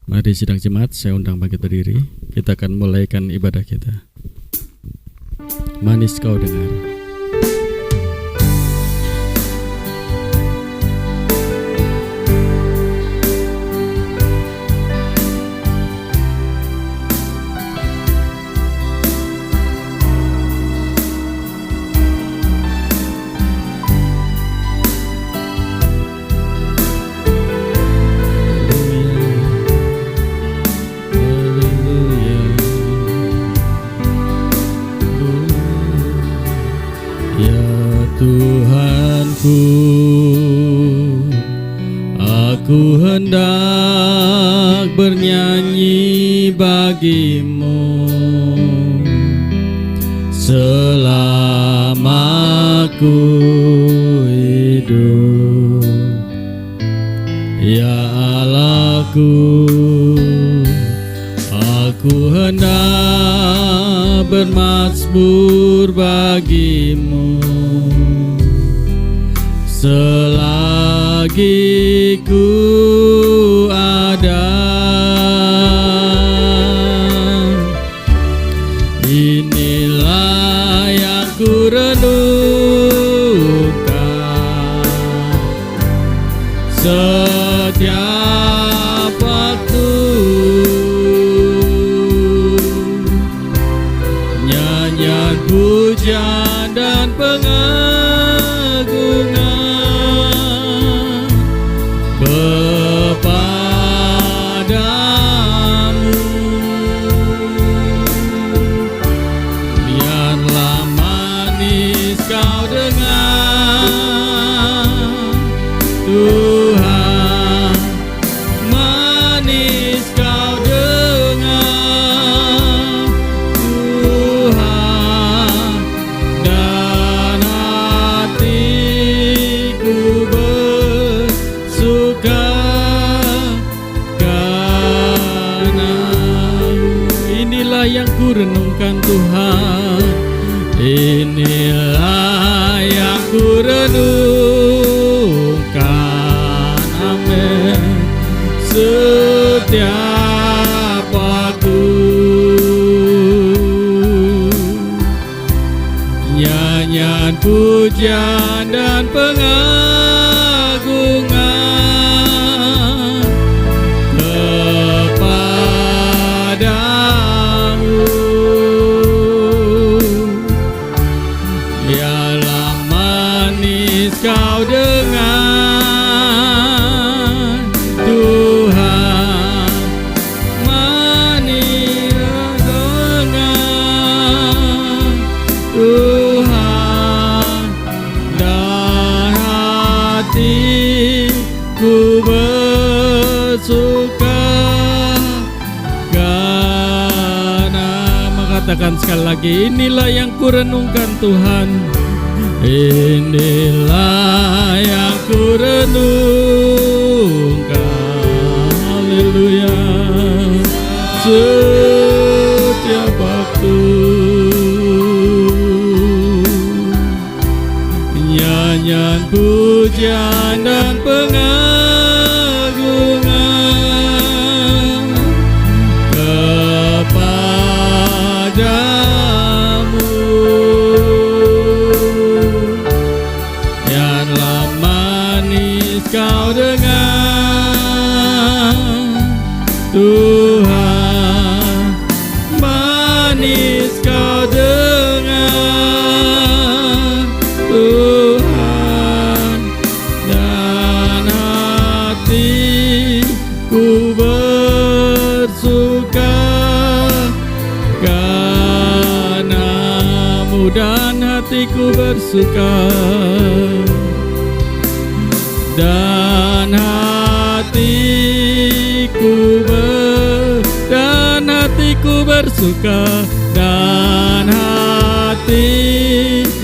Mari sidang jemaat, saya undang bagi berdiri. Kita akan mulaikan ibadah kita. Manis kau dengar. Aku hendak bernyanyi bagimu selama aku hidup, ya Allahku. Aku hendak bermazmur bagimu selagi ku ada. Inilah yang ku renungkan setiap waktu, nyanyian pujian dan pengagungan kepadamu. Biarlah manis kau dengar, Tuhan, manis kau dengar, Tuhan, dan hatiku bersuka karenamu. Inilah yang ku renungkan, Tuhan, inilah yang ku renungkan, amin, setiap waktu. Nyanyian pujian dan pengagungan kepadamu. Biarlah manis kau dengar, Tuhan, manis kau dengar, Tuhan, dan hatiku bersuka karena. Katakan sekali lagi, inilah yang ku renungkan, Tuhan, inilah yang ku renungkan, haleluya, setiap waktu. Nyanyian pujian dan pengagungan kepadamu. Biarlah manis kau dengar, Tuhan, manis kau dengar, Tuhan, dan hatiku bersuka karenamu, dan hatiku bersuka, dan hatiku bersuka, dan hatiku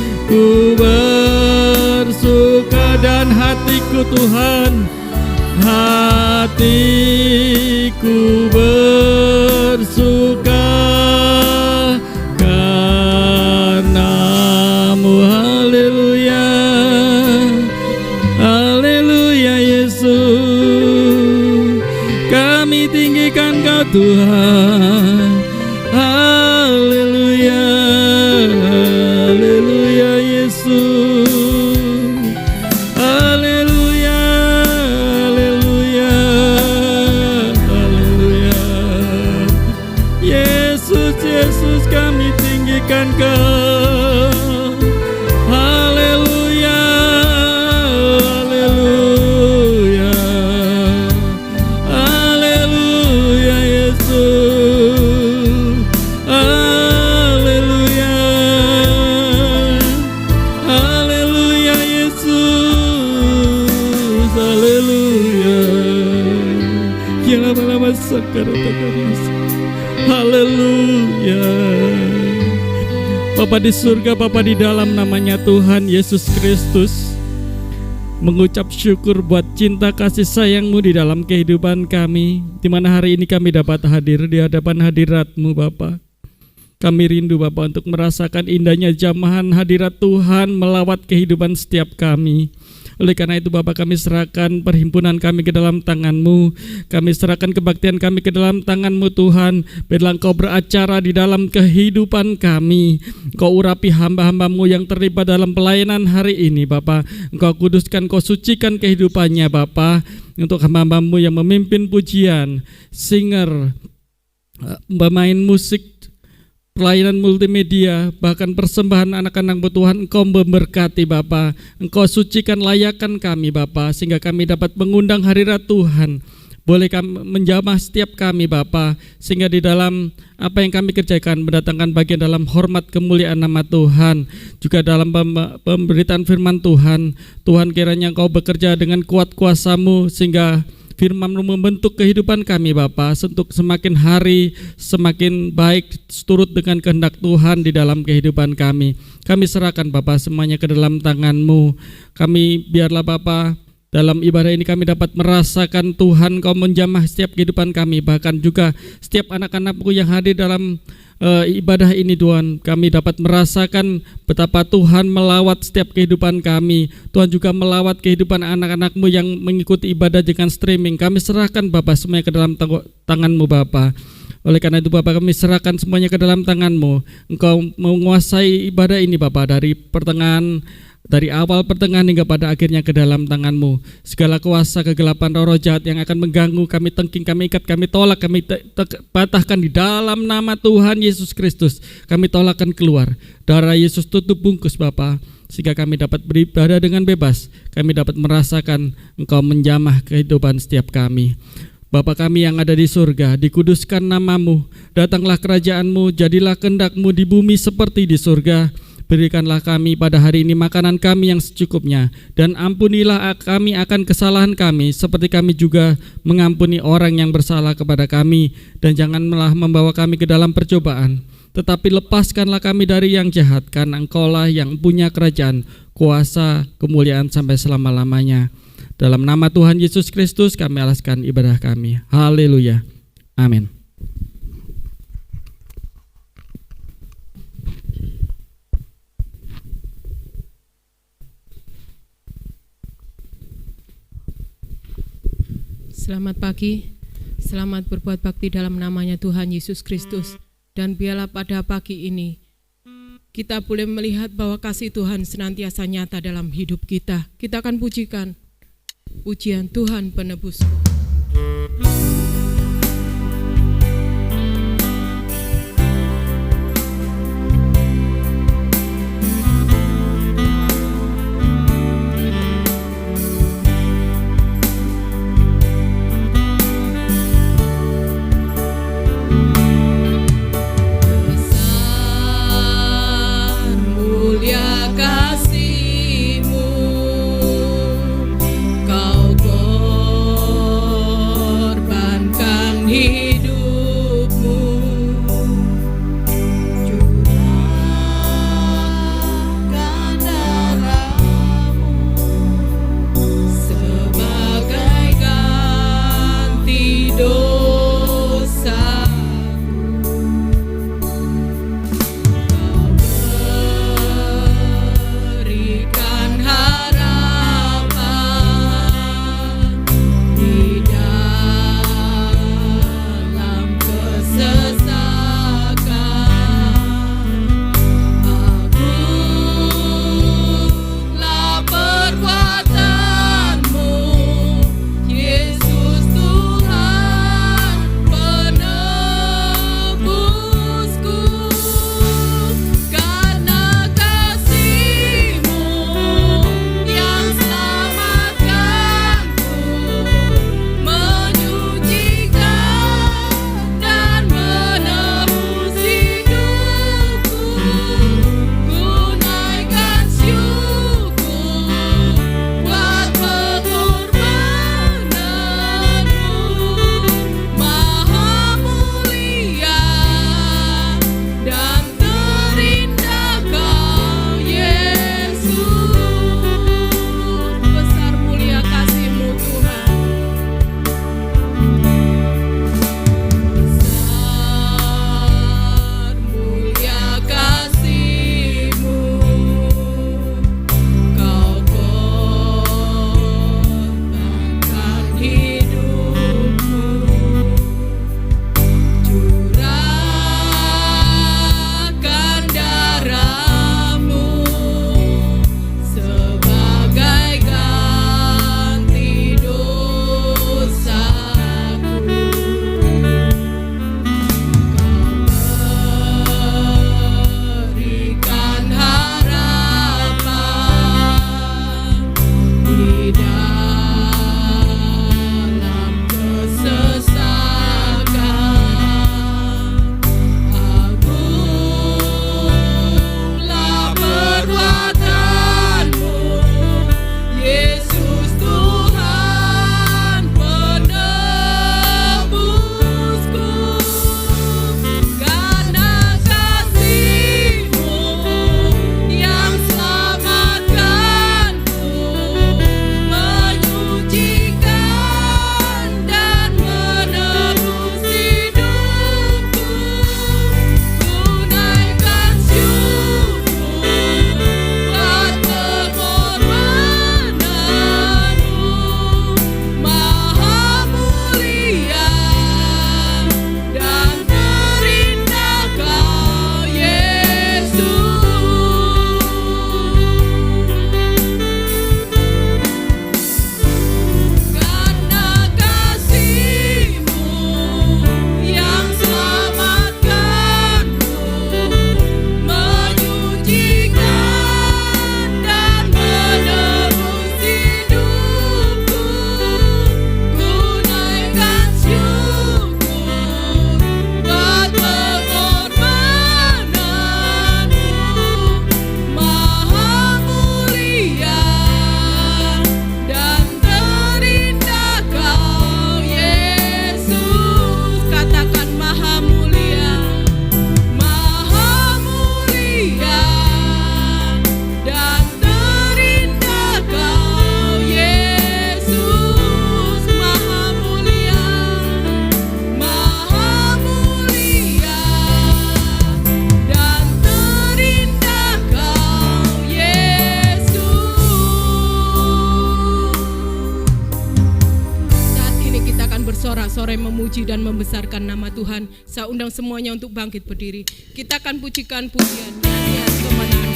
bersuka, dan hatiku, Tuhan, hatiku bersuka karenamu. Haleluya, haleluya Yesus, kami tinggikan Kau Tuhan. Haleluya, haleluya Yesus. Haleluya, haleluya, haleluya. Yesus, Yesus, kami tinggikan Kau. Haleluya, haleluya, haleluya Yesus. Haleluya, haleluya Yesus. Haleluya. Lama-lama haleluya. Bapa di surga, Bapa di dalam, namanya Tuhan Yesus Kristus, mengucap syukur buat cinta kasih sayang-Mu di dalam kehidupan kami, di mana hari ini kami dapat hadir di hadapan hadirat-Mu Bapa. Kami rindu Bapa untuk merasakan indahnya jamahan hadirat Tuhan melawat kehidupan setiap kami. Oleh karena itu Bapa, kami serahkan perhimpunan kami ke dalam tangan-Mu. Kami serahkan kebaktian kami ke dalam tangan-Mu Tuhan. Biarlah Engkau beracara di dalam kehidupan kami. Engkau urapi hamba-hamba-Mu yang terlibat dalam pelayanan hari ini Bapa. Engkau kuduskan, Engkau sucikan kehidupannya Bapa. Untuk hamba-hamba-Mu yang memimpin pujian, singer, pemain musik, pelayanan multimedia, bahkan persembahan anak-anak Tuhan, Engkau memberkati Bapa. Engkau sucikan layakan kami Bapa, sehingga kami dapat mengundang hadirat Tuhan. Boleh kami menjamah setiap kami Bapa, sehingga di dalam apa yang kami kerjakan mendatangkan bagian dalam hormat kemuliaan nama Tuhan. Juga dalam pemberitaan firman Tuhan, Tuhan kiranya Engkau bekerja dengan kuat kuasa-Mu, sehingga firman-Mu membentuk kehidupan kami Bapa, untuk semakin hari semakin baik seturut dengan kehendak Tuhan di dalam kehidupan kami. Kami serahkan Bapa semuanya ke dalam tangan-Mu. Kami biarlah Bapa, dalam ibadah ini kami dapat merasakan Tuhan Kau menjamah setiap kehidupan kami, bahkan juga setiap anak-anak-Mu yang hadir dalam ibadah ini Tuhan. Kami dapat merasakan betapa Tuhan melawat setiap kehidupan kami. Tuhan juga melawat kehidupan anak-anak-Mu yang mengikuti ibadah dengan streaming. Kami serahkan Bapa semuanya ke dalam tangan-Mu Bapa. Oleh karena itu Bapa, kami serahkan semuanya ke dalam tangan-Mu. Engkau menguasai ibadah ini Bapa, dari awal pertengahan hingga pada akhirnya ke dalam tangan-Mu. Segala kuasa kegelapan roh jahat yang akan mengganggu, kami tengking, kami ikat, kami tolak, kami patahkan di dalam nama Tuhan Yesus Kristus. Kami tolakkan keluar. Darah Yesus tutup bungkus Bapa, sehingga kami dapat beribadah dengan bebas. Kami dapat merasakan Engkau menjamah kehidupan setiap kami. Bapa kami yang ada di surga, dikuduskan nama-Mu, datanglah kerajaan-Mu, jadilah kehendak-Mu di bumi seperti di surga. Berikanlah kami pada hari ini makanan kami yang secukupnya, dan ampunilah kami akan kesalahan kami, seperti kami juga mengampuni orang yang bersalah kepada kami. Dan janganlah membawa kami ke dalam percobaan, tetapi lepaskanlah kami dari yang jahat, karena Engkau-lah yang punya kerajaan, kuasa, kemuliaan sampai selama-lamanya. Dalam nama Tuhan Yesus Kristus kami alaskan ibadah kami. Haleluya. Amin. Selamat pagi, selamat berbuat bakti dalam namanya Tuhan Yesus Kristus. Dan biarlah pada pagi ini kita boleh melihat bahwa kasih Tuhan senantiasa nyata dalam hidup kita. Kita akan pujikan pujian Tuhan penebusku. Kau korban bersorak-sorai memuji dan membesarkan nama Tuhan. Saya undang semuanya untuk bangkit berdiri. Kita akan pujikan pujian nyanyian kemenangan.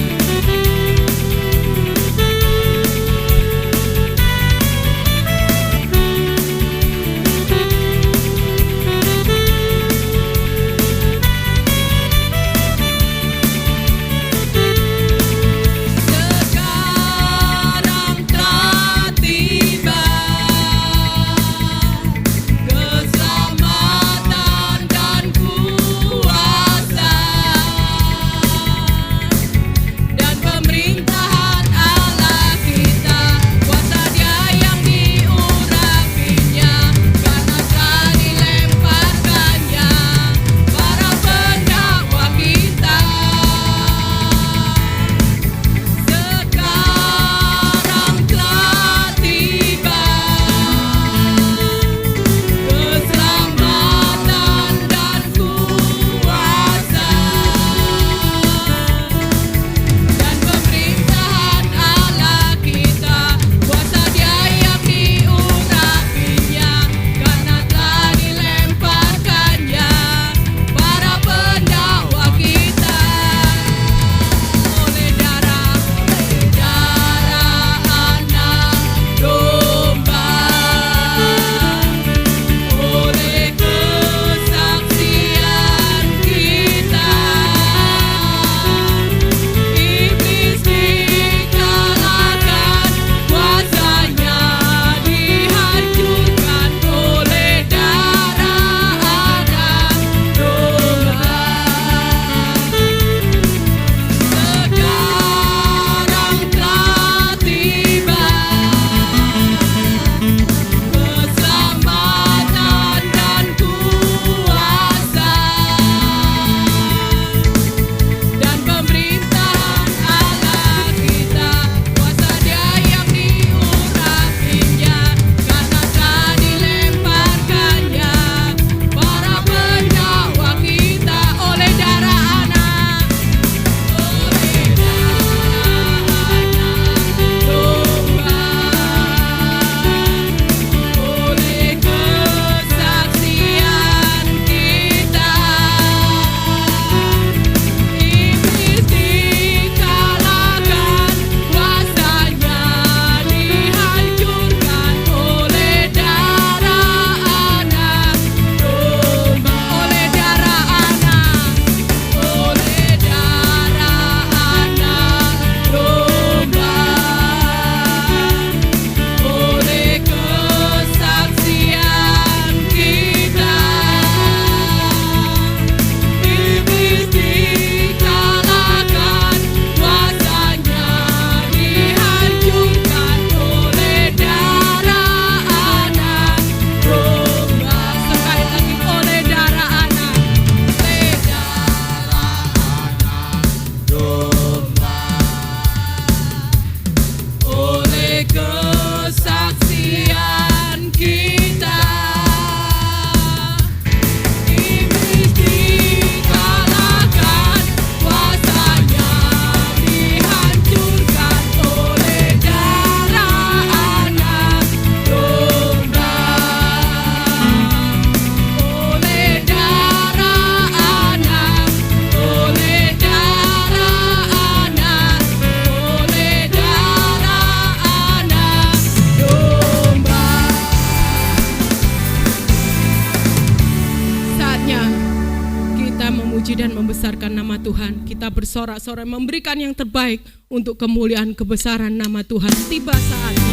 membesarkan nama Tuhan. Kita bersorak-sorai memberikan yang terbaik untuk kemuliaan kebesaran nama Tuhan. Tiba saatnya.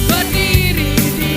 Berdiri di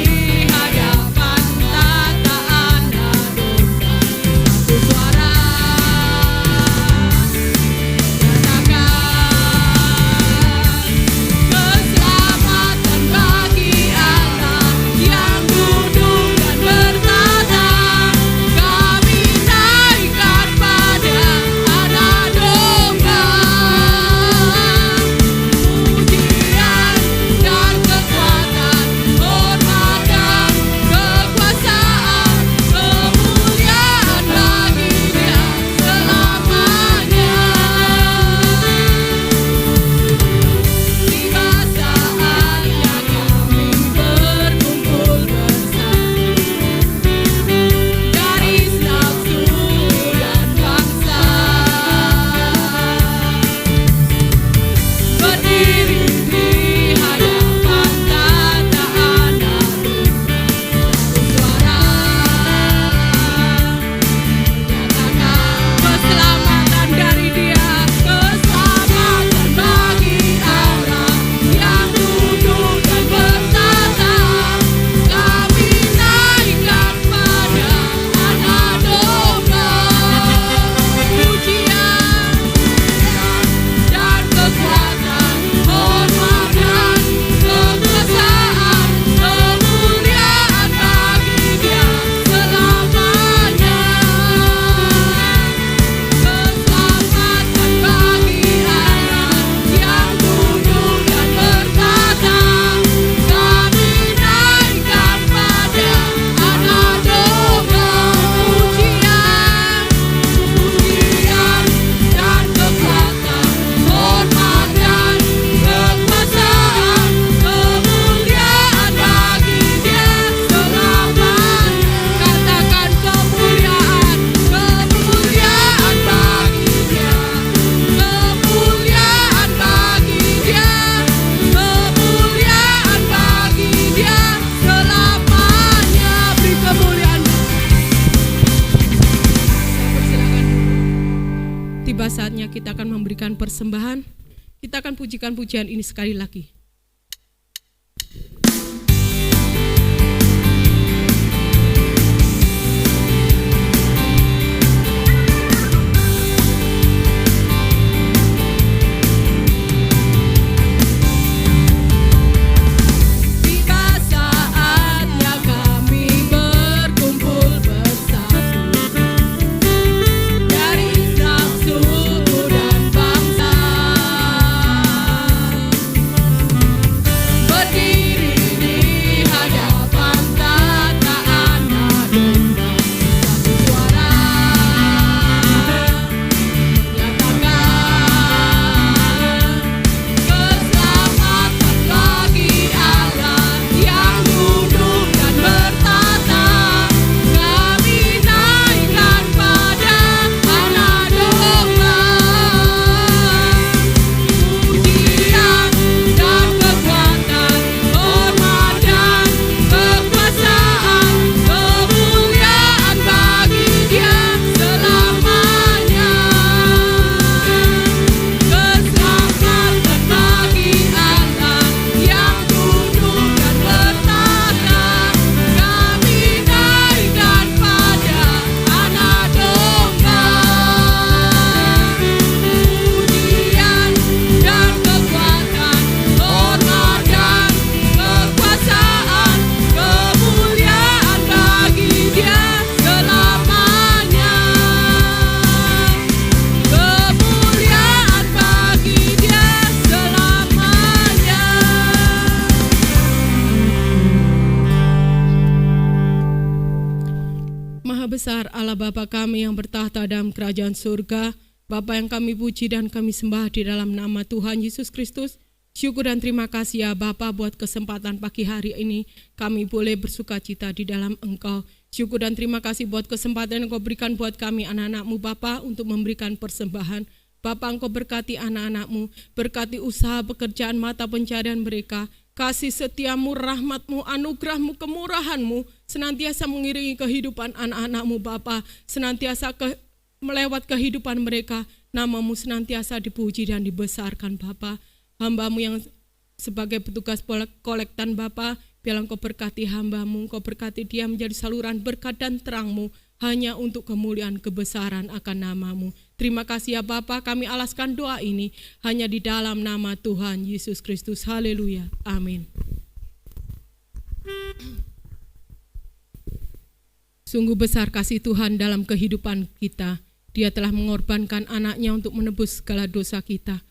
tiba saatnya kita akan memberikan persembahan. Kita akan pujikan pujian ini sekali lagi. Besar Allah Bapa kami yang bertahta dalam kerajaan surga, Bapa yang kami puji dan kami sembah di dalam nama Tuhan Yesus Kristus. Syukur dan terima kasih ya Bapa buat kesempatan pagi hari ini kami boleh bersuka cita di dalam Engkau. Syukur dan terima kasih buat kesempatan yang Engkau berikan buat kami anak-anak-Mu Bapa untuk memberikan persembahan. Bapa, Engkau berkati anak-anak-Mu, berkati usaha pekerjaan mata pencarian mereka. Kasih setiamu, rahmatmu, anugerahmu, kemurahanmu senantiasa mengiringi kehidupan anak-anak-Mu Bapa, senantiasa melewat kehidupan mereka. Namamu senantiasa dipuji dan dibesarkan Bapa. Hamba-Mu yang sebagai petugas kolektan Bapa, biarlah Engkau berkati hamba-Mu, Engkau berkati dia menjadi saluran berkat dan terang-Mu hanya untuk kemuliaan kebesaran akan nama-Mu. Terima kasih ya Bapa, kami alaskan doa ini hanya di dalam nama Tuhan Yesus Kristus. Haleluya. Amin. Sungguh besar kasih Tuhan dalam kehidupan kita. Dia telah mengorbankan anaknya untuk menebus segala dosa kita.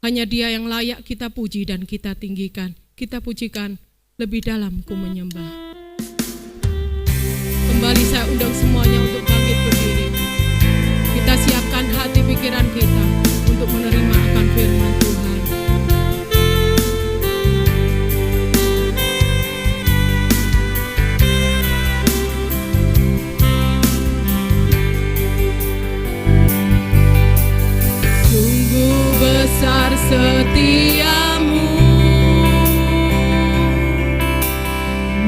Hanya Dia yang layak kita puji dan kita tinggikan. Kita pujikan lebih dalam ku menyembah. Kembali saya undang semuanya untuk bangkit berdiri. Kita siapkan hati pikiran kita untuk menerima akan firman Tuhan. Sungguh besar setiamu,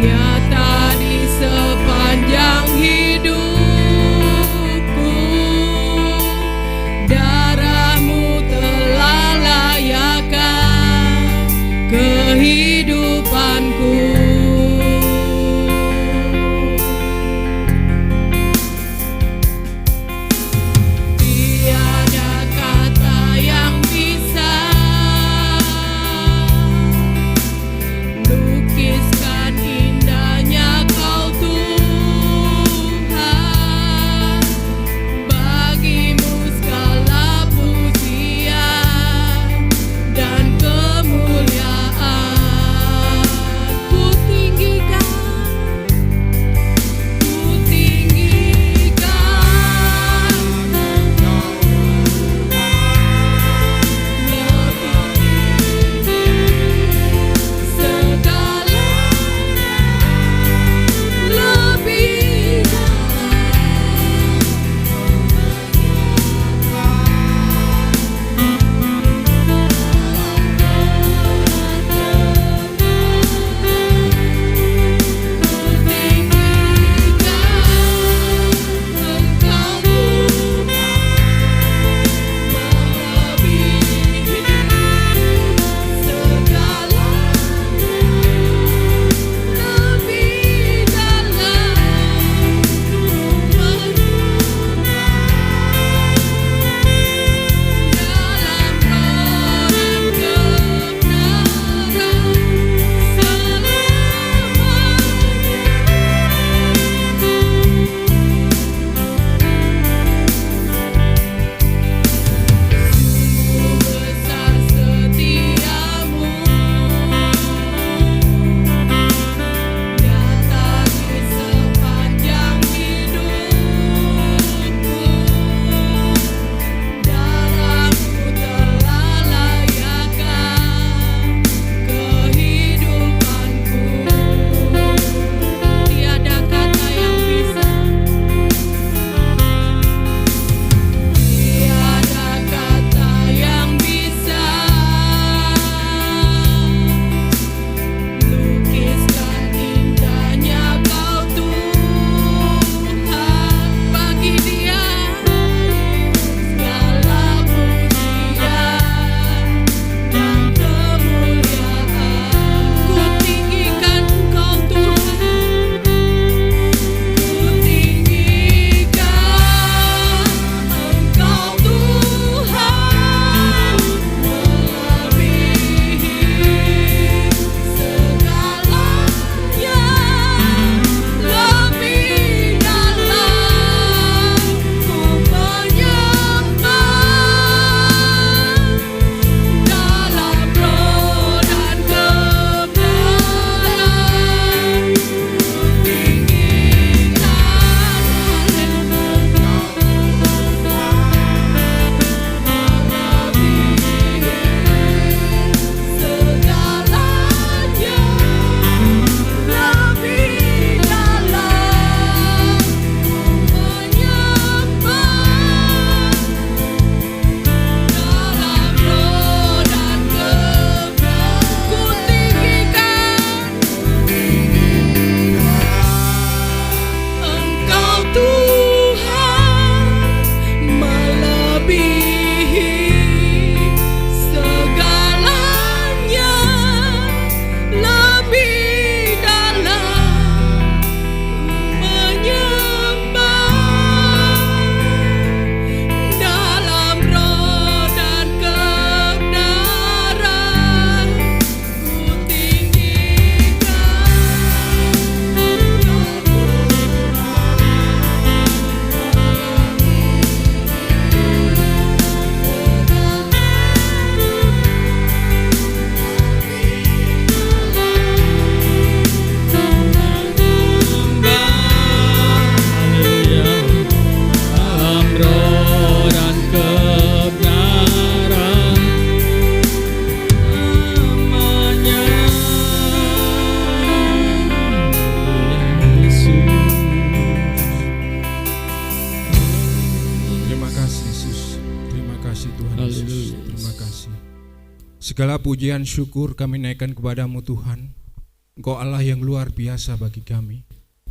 nyata di sepanjang hidupku. Darahmu telah layakkan kehidupanku. Tiada kata yang bisa kasih Tuhan Yesus. Haleluya. Terima kasih. Segala pujian syukur kami naikkan kepadamu Tuhan. Engkau Allah yang luar biasa bagi kami.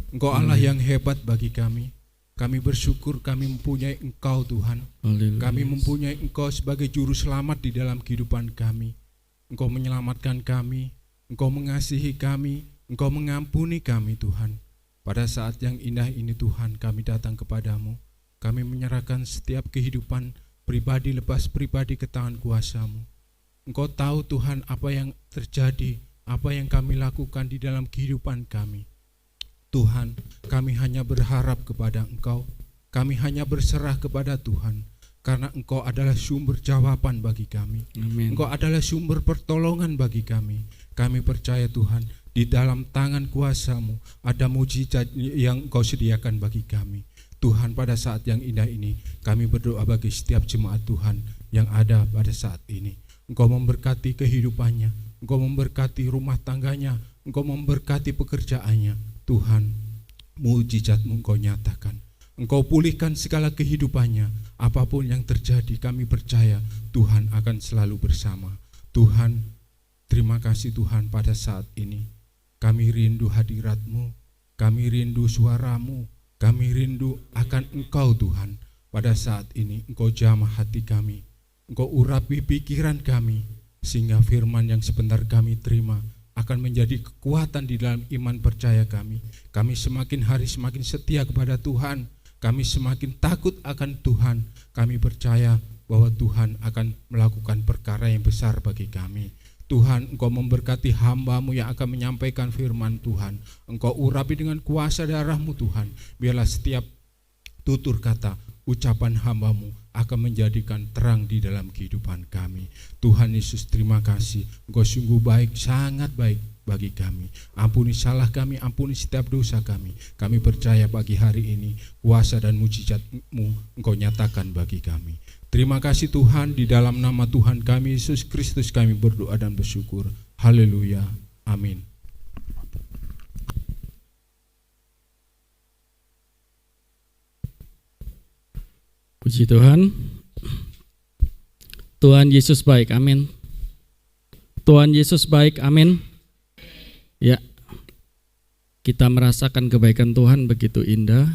Engkau Allah yang hebat bagi kami. Kami bersyukur kami mempunyai Engkau Tuhan. Haleluya. Kami mempunyai Engkau sebagai juru selamat di dalam kehidupan kami. Engkau menyelamatkan kami, Engkau mengasihi kami, Engkau mengampuni kami Tuhan. Pada saat yang indah ini Tuhan, kami datang kepadamu. Kami menyerahkan setiap kehidupan pribadi lepas pribadi ke tangan kuasa-Mu. Engkau tahu Tuhan apa yang terjadi, apa yang kami lakukan di dalam kehidupan kami. Tuhan, kami hanya berharap kepada Engkau. Kami hanya berserah kepada Tuhan. Karena Engkau adalah sumber jawaban bagi kami. Amin. Engkau adalah sumber pertolongan bagi kami. Kami percaya Tuhan, di dalam tangan kuasa-Mu ada mujizat yang Engkau sediakan bagi kami. Tuhan, pada saat yang indah ini kami berdoa bagi setiap jemaat Tuhan yang ada pada saat ini. Engkau memberkati kehidupannya, Engkau memberkati rumah tangganya, Engkau memberkati pekerjaannya. Tuhan, mujizat-Mu Engkau nyatakan. Engkau pulihkan segala kehidupannya. Apapun yang terjadi, kami percaya Tuhan akan selalu bersama. Tuhan, terima kasih Tuhan pada saat ini. Kami rindu hadirat-Mu, kami rindu suara-Mu, kami rindu akan Engkau Tuhan. Pada saat ini Engkau jamah hati kami, Engkau urapi pikiran kami, sehingga firman yang sebentar kami terima akan menjadi kekuatan di dalam iman percaya kami. Kami semakin hari semakin setia kepada Tuhan. Kami semakin takut akan Tuhan. Kami percaya bahwa Tuhan akan melakukan perkara yang besar bagi kami. Tuhan, Engkau memberkati hamba-Mu yang akan menyampaikan firman Tuhan. Engkau urapi dengan kuasa darah-Mu Tuhan. Biarlah setiap tutur kata, ucapan hamba-Mu akan menjadikan terang di dalam kehidupan kami. Tuhan Yesus, terima kasih. Engkau sungguh baik, sangat baik bagi kami. Ampuni salah kami, ampuni setiap dosa kami. Kami percaya pagi hari ini kuasa dan mujizat-Mu Engkau nyatakan bagi kami. Terima kasih Tuhan, di dalam nama Tuhan kami Yesus Kristus kami berdoa dan bersyukur. Haleluya. Amin. Puji Tuhan. Tuhan Yesus baik, amin. Tuhan Yesus baik, amin. Ya, kita merasakan kebaikan Tuhan begitu indah.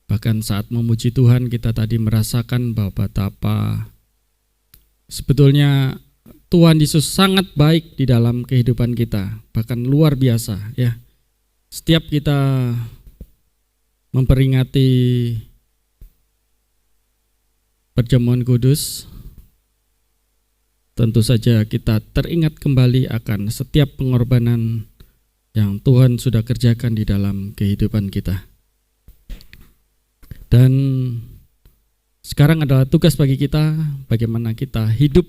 Bahkan saat memuji Tuhan, kita tadi merasakan bahwa betapa sebetulnya Tuhan Yesus sangat baik di dalam kehidupan kita, bahkan luar biasa ya. Setiap kita memperingati perjamuan kudus, tentu saja kita teringat kembali akan setiap pengorbanan yang Tuhan sudah kerjakan di dalam kehidupan kita. Dan sekarang adalah tugas bagi kita bagaimana kita hidup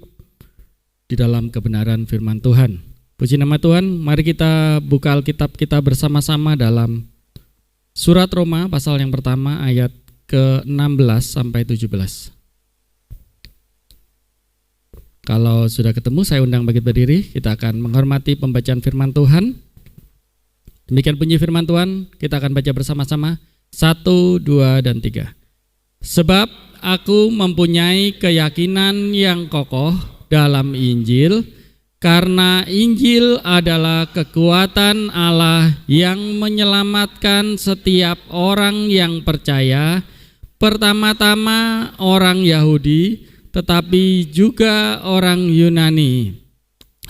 di dalam kebenaran firman Tuhan. Puji nama Tuhan, mari kita buka Alkitab kita bersama-sama dalam surat Roma pasal yang pertama ayat ke-16 sampai 17. Kalau sudah ketemu, saya undang bangkit berdiri. Kita akan menghormati pembacaan firman Tuhan. Demikian bunyi firman Tuhan, kita akan baca bersama-sama. 1, 2, dan 3. Sebab aku mempunyai keyakinan yang kokoh dalam Injil, karena Injil adalah kekuatan Allah yang menyelamatkan setiap orang yang percaya, pertama-tama orang Yahudi, tetapi juga orang Yunani.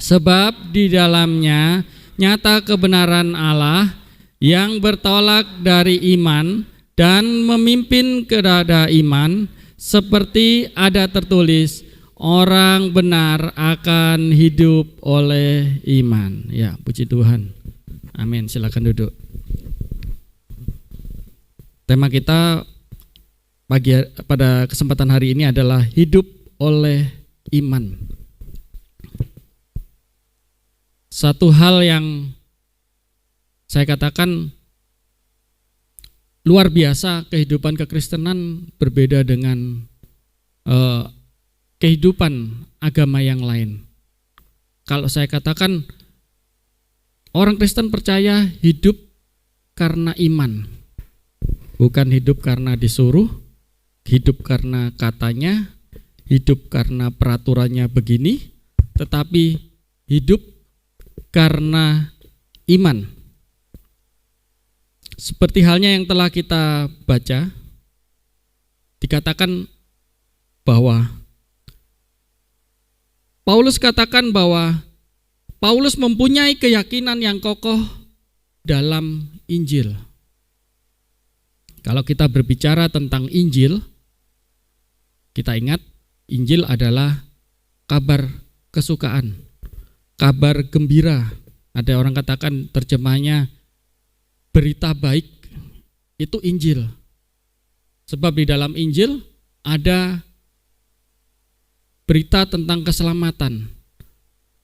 Sebab di dalamnya nyata kebenaran Allah yang bertolak dari iman dan memimpin kepada iman, seperti ada tertulis, orang benar akan hidup oleh iman. Ya, puji Tuhan. Amin. Silakan duduk. Tema kita pada kesempatan hari ini adalah hidup oleh iman. Satu hal yang saya katakan luar biasa, kehidupan kekristenan berbeda dengan kehidupan agama yang lain. Kalau saya katakan orang Kristen percaya hidup karena iman, bukan hidup karena disuruh, hidup karena katanya, hidup karena peraturannya begini, tetapi hidup karena iman. Seperti halnya yang telah kita baca, dikatakan bahwa Paulus katakan bahwa Paulus mempunyai keyakinan yang kokoh dalam Injil. Kalau kita berbicara tentang Injil, kita ingat Injil adalah kabar kesukaan, kabar gembira. Ada orang katakan terjemahnya berita baik, itu Injil. Sebab di dalam Injil ada berita tentang keselamatan,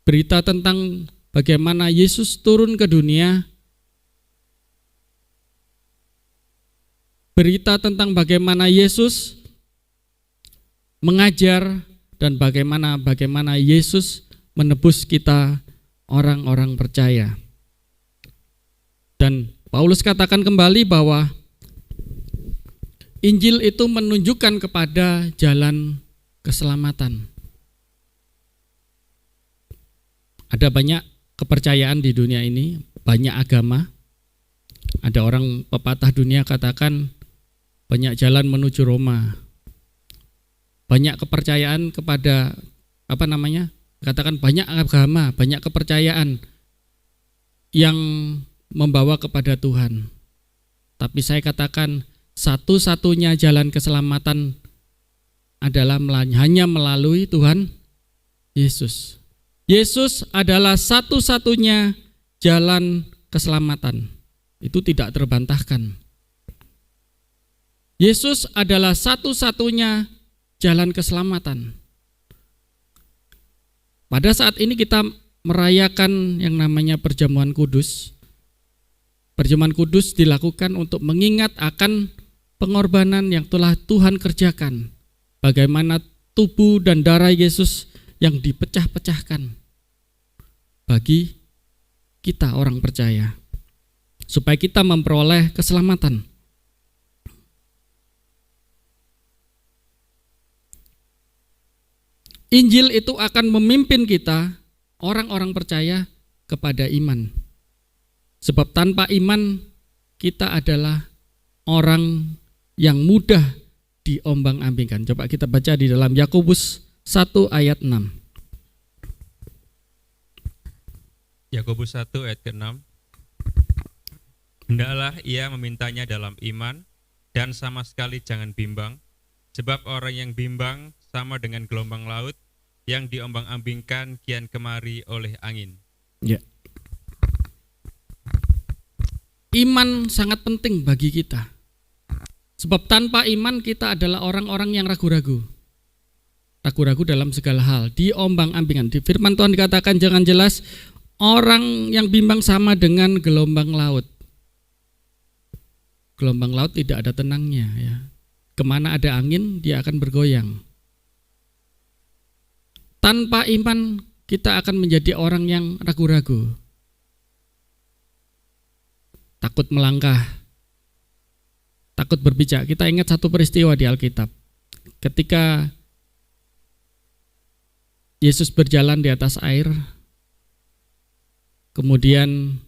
berita tentang bagaimana Yesus turun ke dunia, berita tentang bagaimana Yesus mengajar dan bagaimana Yesus menebus kita orang-orang percaya. Dan Paulus katakan kembali bahwa Injil itu menunjukkan kepada jalan keselamatan. Ada banyak kepercayaan di dunia ini, banyak agama. Ada orang pepatah dunia katakan banyak jalan menuju Roma. Banyak kepercayaan kepada katakan banyak agama, banyak kepercayaan yang membawa kepada Tuhan. Tapi saya katakan satu-satunya jalan keselamatan adalah hanya melalui Tuhan Yesus. Yesus adalah satu-satunya jalan keselamatan. Itu tidak terbantahkan. Yesus adalah satu-satunya jalan keselamatan. Pada saat ini kita merayakan yang namanya perjamuan kudus. Perjamuan kudus dilakukan untuk mengingat akan pengorbanan yang telah Tuhan kerjakan. Bagaimana tubuh dan darah Yesus yang dipecah-pecahkan bagi kita orang percaya, supaya kita memperoleh keselamatan. Injil itu akan memimpin kita, orang-orang percaya, kepada iman. Sebab tanpa iman, kita adalah orang yang mudah diombang-ambingkan. Coba kita baca di dalam Yakobus 1 ayat 6. Yakobus 1 ayat ke-6. Hendaklah ia memintanya dalam iman, dan sama sekali jangan bimbang, sebab orang yang bimbang sama dengan gelombang laut yang diombang-ambingkan kian kemari oleh angin. Ya. Iman sangat penting bagi kita. Sebab tanpa iman kita adalah orang-orang yang ragu-ragu. Ragu-ragu dalam segala hal, diombang-ambingkan. Di firman Tuhan dikatakan jangan jelas, orang yang bimbang sama dengan gelombang laut. Gelombang laut tidak ada tenangnya, ya. Kemana ada angin, dia akan bergoyang. Tanpa iman, kita akan menjadi orang yang ragu-ragu. Takut melangkah, takut berbicara. Kita ingat satu peristiwa di Alkitab. Ketika Yesus berjalan di atas air, kemudian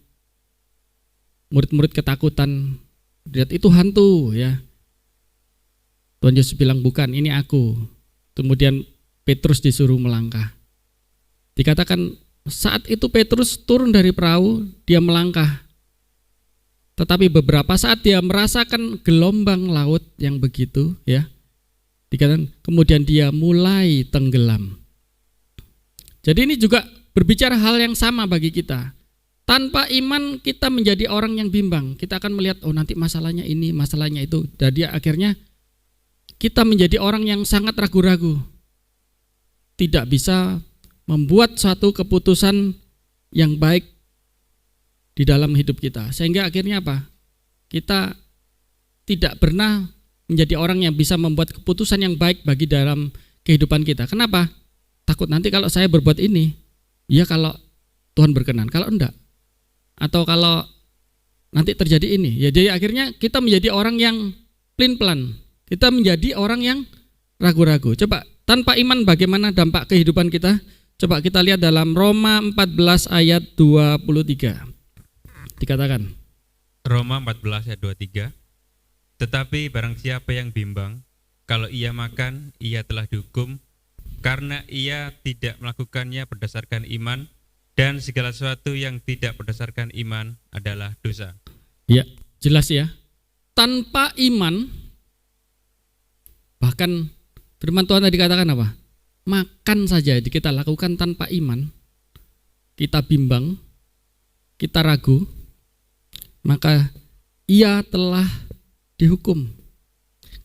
murid-murid ketakutan, lihat itu hantu, ya. Tuhan Yesus bilang bukan, ini aku. Kemudian Petrus disuruh melangkah. Dikatakan saat itu Petrus turun dari perahu, dia melangkah. Tetapi beberapa saat dia merasakan gelombang laut yang begitu, ya. Dikatakan kemudian dia mulai tenggelam. Jadi ini juga berbicara hal yang sama bagi kita. Tanpa iman kita menjadi orang yang bimbang. Kita akan melihat oh nanti masalahnya ini, masalahnya itu. Jadi akhirnya kita menjadi orang yang sangat ragu-ragu. Tidak bisa membuat suatu keputusan yang baik di dalam hidup kita. Sehingga akhirnya apa? Kita tidak pernah menjadi orang yang bisa membuat keputusan yang baik bagi dalam kehidupan kita. Kenapa? Takut nanti kalau saya berbuat ini, ya kalau Tuhan berkenan, kalau enggak. Atau kalau nanti terjadi ini. Ya jadi akhirnya kita menjadi orang yang pelin-pelan. Kita menjadi orang yang ragu-ragu. Coba tanpa iman bagaimana dampak kehidupan kita? Coba kita lihat dalam Roma 14 ayat 23. Dikatakan. Roma 14 ayat 23. Tetapi barang siapa yang bimbang, kalau ia makan, ia telah dihukum, karena ia tidak melakukannya berdasarkan iman, dan segala sesuatu yang tidak berdasarkan iman adalah dosa. Ya, jelas ya. Tanpa iman, bahkan firman Tuhan tadi katakan apa? Makan saja kita lakukan tanpa iman, kita bimbang, kita ragu, maka ia telah dihukum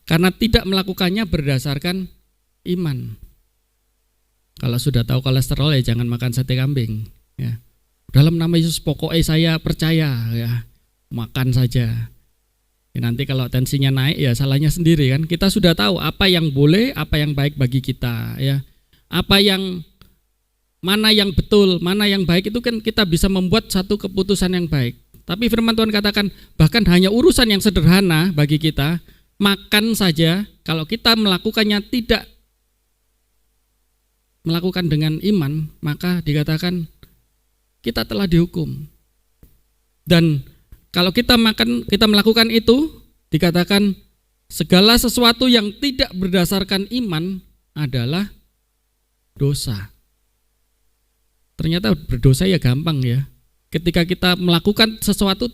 karena tidak melakukannya berdasarkan iman. Kalau sudah tahu kolesterol ya jangan makan sate kambing ya. Dalam nama Yesus pokoknya saya percaya ya, makan saja. Ya, nanti kalau tensinya naik ya salahnya sendiri kan. Kita sudah tahu apa yang boleh, apa yang baik bagi kita ya. Apa yang mana yang betul, mana yang baik itu kan kita bisa membuat satu keputusan yang baik. Tapi firman Tuhan katakan bahkan hanya urusan yang sederhana bagi kita, makan saja kalau kita melakukannya tidak melakukan dengan iman, maka dikatakan kita telah dihukum. Dan kalau kita melakukan itu, dikatakan segala sesuatu yang tidak berdasarkan iman adalah dosa. Ternyata berdosa ya gampang ya. Ketika kita melakukan sesuatu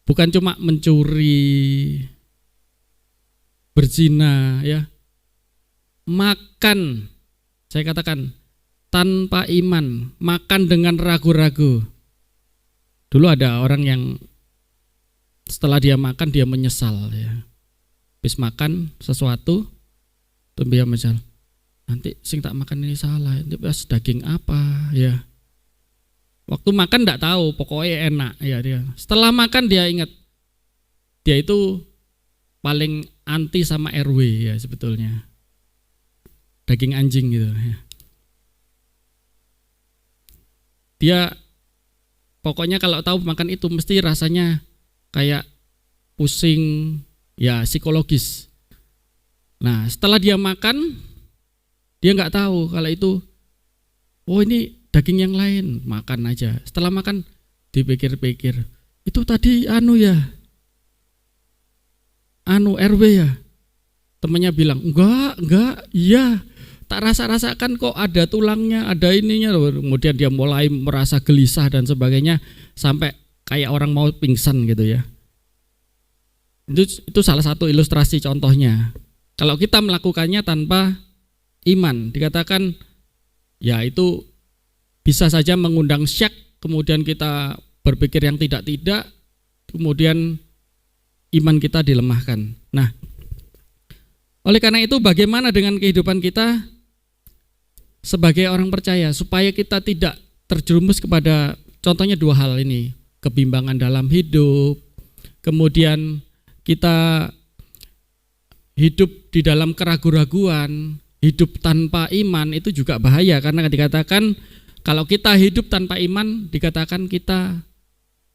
bukan cuma mencuri, berzina ya. Makan, saya katakan tanpa iman, makan dengan ragu-ragu. Dulu ada orang yang setelah dia makan dia menyesal ya. Habis makan sesuatu tuh dia menyesal. Nanti sing tak makan ini salah, ini pas daging apa ya. Waktu makan enggak tahu, pokoknya enak ya dia. Setelah makan dia ingat dia itu paling anti sama RW ya sebetulnya. Daging anjing gitu ya. Dia pokoknya kalau tahu makan itu mesti rasanya kayak pusing ya psikologis. Nah, setelah dia makan dia enggak tahu kalau itu oh ini daging yang lain, makan aja. Setelah makan dipikir-pikir, itu tadi RW ya. Temannya bilang, enggak, iya. Tak rasa-rasakan kok ada tulangnya, ada ininya. Kemudian dia mulai merasa gelisah dan sebagainya sampai kayak orang mau pingsan gitu ya. Itu salah satu ilustrasi contohnya. Kalau kita melakukannya tanpa iman, dikatakan ya itu bisa saja mengundang syak, kemudian kita berpikir yang tidak-tidak, kemudian iman kita dilemahkan. Nah, oleh karena itu bagaimana dengan kehidupan kita sebagai orang percaya supaya kita tidak terjerumus kepada contohnya dua hal ini, kebimbangan dalam hidup, kemudian kita hidup di dalam keraguan-raguan, hidup tanpa iman itu juga bahaya karena dikatakan kalau kita hidup tanpa iman dikatakan kita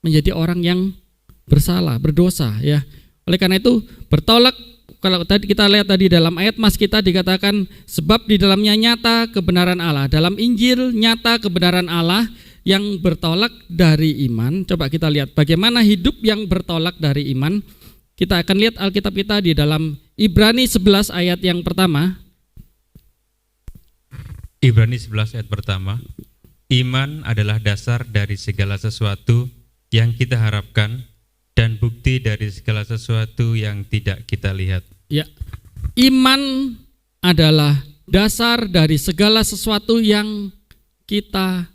menjadi orang yang bersalah, berdosa ya. Oleh karena itu bertolak, kalau tadi kita lihat tadi dalam ayat mas kita dikatakan sebab di dalamnya nyata kebenaran Allah. Dalam Injil nyata kebenaran Allah yang bertolak dari iman. Coba kita lihat bagaimana hidup yang bertolak dari iman. Kita akan lihat Alkitab kita di dalam Ibrani 11 ayat yang pertama. Ibrani 11 ayat pertama. Iman adalah dasar dari segala sesuatu yang kita harapkan dan bukti dari segala sesuatu yang tidak kita lihat. Ya, iman adalah dasar dari segala sesuatu yang kita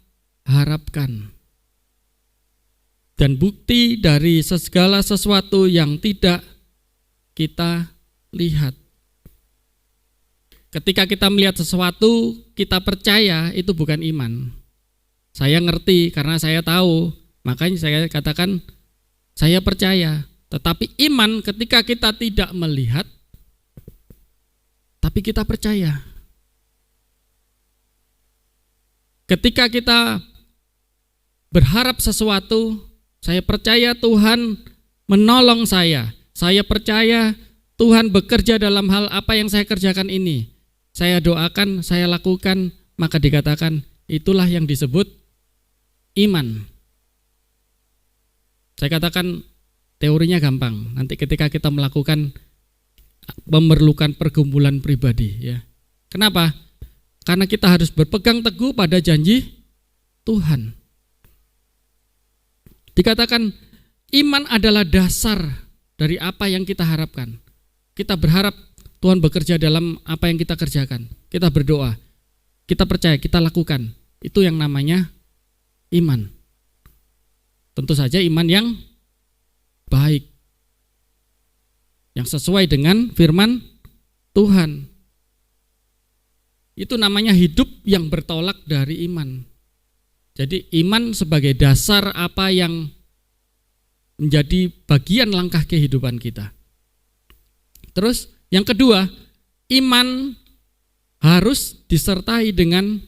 harapkan dan bukti dari segala sesuatu yang tidak kita lihat. Ketika kita melihat sesuatu, kita percaya itu bukan iman. Saya ngerti karena saya tahu, makanya saya katakan saya percaya. Tetapi iman ketika kita tidak melihat, tapi kita percaya. Ketika kita berharap sesuatu, saya percaya Tuhan menolong saya. Saya percaya Tuhan bekerja dalam hal apa yang saya kerjakan ini. saya doakan, saya lakukan, maka dikatakan itulah yang disebut iman. Saya katakan teorinya gampang. Nanti ketika kita melakukan, memerlukan pergumulan pribadi, ya. Kenapa? Karena kita harus berpegang teguh pada janji Tuhan. Dikatakan iman adalah dasar dari apa yang kita harapkan. Kita berharap Tuhan bekerja dalam apa yang kita kerjakan. Kita berdoa, kita percaya, kita lakukan. Itu yang namanya iman. Tentu saja iman yang baik, yang sesuai dengan firman Tuhan. Itu namanya hidup yang bertolak dari iman. Jadi iman sebagai dasar apa yang menjadi bagian langkah kehidupan kita. Terus yang kedua, iman harus disertai dengan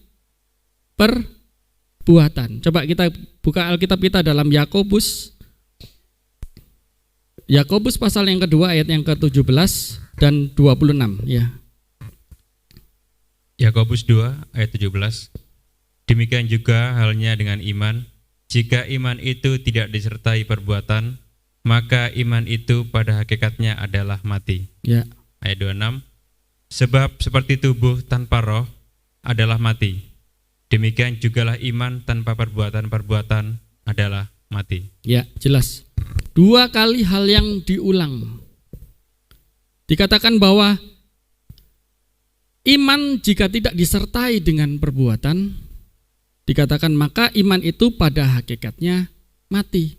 perbuatan. Coba kita buka Alkitab kita dalam Yakobus pasal yang kedua ayat yang ke-17 dan 26, ya. Yakobus 2 ayat 17. Demikian juga halnya dengan iman. Jika iman itu tidak disertai perbuatan, maka iman itu pada hakikatnya adalah mati. Ya. Ayat 26. Sebab seperti tubuh tanpa roh adalah mati, demikian jugalah iman tanpa perbuatan-perbuatan adalah mati. Ya, jelas. 2 kali hal yang diulang. Dikatakan bahwa iman jika tidak disertai dengan perbuatan, dikatakan maka iman itu pada hakikatnya mati.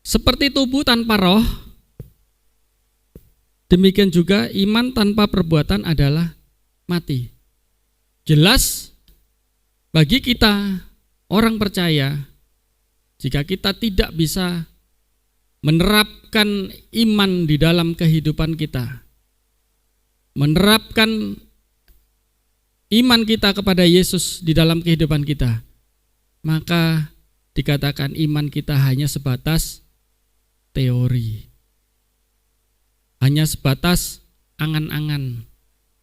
Seperti tubuh tanpa roh, demikian juga iman tanpa perbuatan adalah mati. Jelas bagi kita orang percaya, jika kita tidak bisa menerapkan iman di dalam kehidupan kita, menerapkan iman kita kepada Yesus di dalam kehidupan kita, maka dikatakan iman kita hanya sebatas teori, hanya sebatas angan-angan,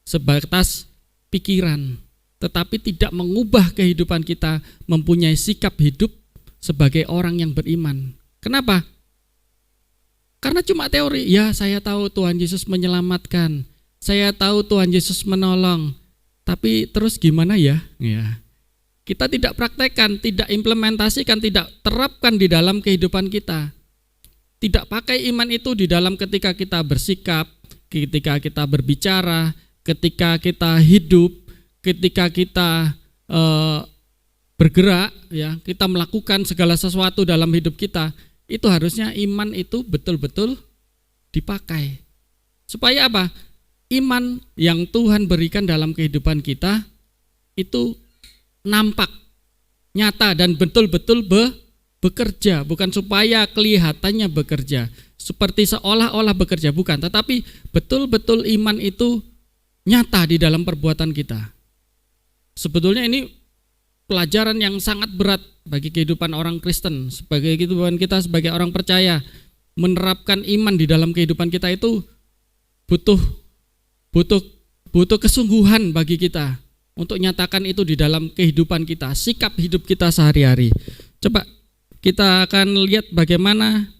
sebatas pikiran, tetapi tidak mengubah kehidupan kita mempunyai sikap hidup sebagai orang yang beriman. Kenapa? Karena cuma teori. Ya, saya tahu Tuhan Yesus menyelamatkan, saya tahu Tuhan Yesus menolong, tapi terus gimana ya? Ya, kita tidak praktekkan, tidak implementasikan, tidak terapkan di dalam kehidupan kita. Tidak pakai iman itu di dalam ketika kita bersikap, ketika kita berbicara, ketika kita hidup, ketika kita bergerak, ya, kita melakukan segala sesuatu dalam hidup kita. Itu harusnya iman itu betul-betul dipakai. Supaya apa? Iman yang Tuhan berikan dalam kehidupan kita itu nampak, nyata, dan betul-betul bekerja. Bukan supaya kelihatannya bekerja, seperti seolah-olah bekerja, bukan. Tetapi betul-betul iman itu nyata di dalam perbuatan kita. Sebetulnya ini pelajaran yang sangat berat bagi kehidupan orang Kristen, sebagai kehidupan kita sebagai orang percaya. Menerapkan iman di dalam kehidupan kita itu butuh kesungguhan bagi kita untuk nyatakan itu di dalam kehidupan kita, sikap hidup kita sehari-hari. Coba kita akan lihat bagaimana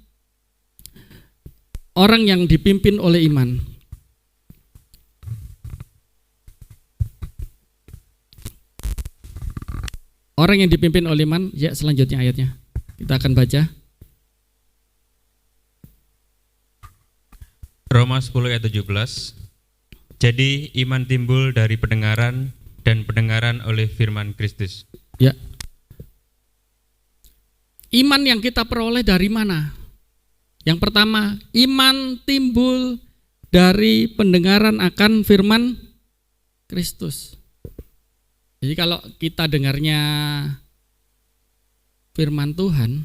orang yang dipimpin oleh iman. Orang yang dipimpin oleh iman, ya, selanjutnya ayatnya kita akan baca. Roma 10 ayat 17. Jadi iman timbul dari pendengaran, dan pendengaran oleh firman Kristus. Ya. Iman yang kita peroleh dari mana? Yang pertama, iman timbul dari pendengaran akan firman Kristus. Jadi kalau kita dengarnya firman Tuhan,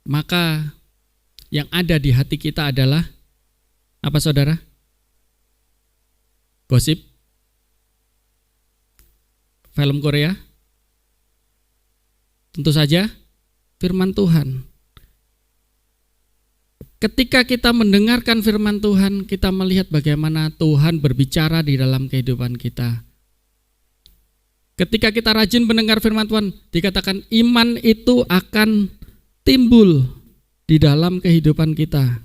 maka yang ada di hati kita adalah apa, saudara? Gosip? Film Korea? Tentu saja firman Tuhan. ketika kita mendengarkan firman Tuhan, kita melihat bagaimana Tuhan berbicara di dalam kehidupan kita. Ketika kita rajin mendengar firman Tuhan, dikatakan iman itu akan timbul di dalam kehidupan kita.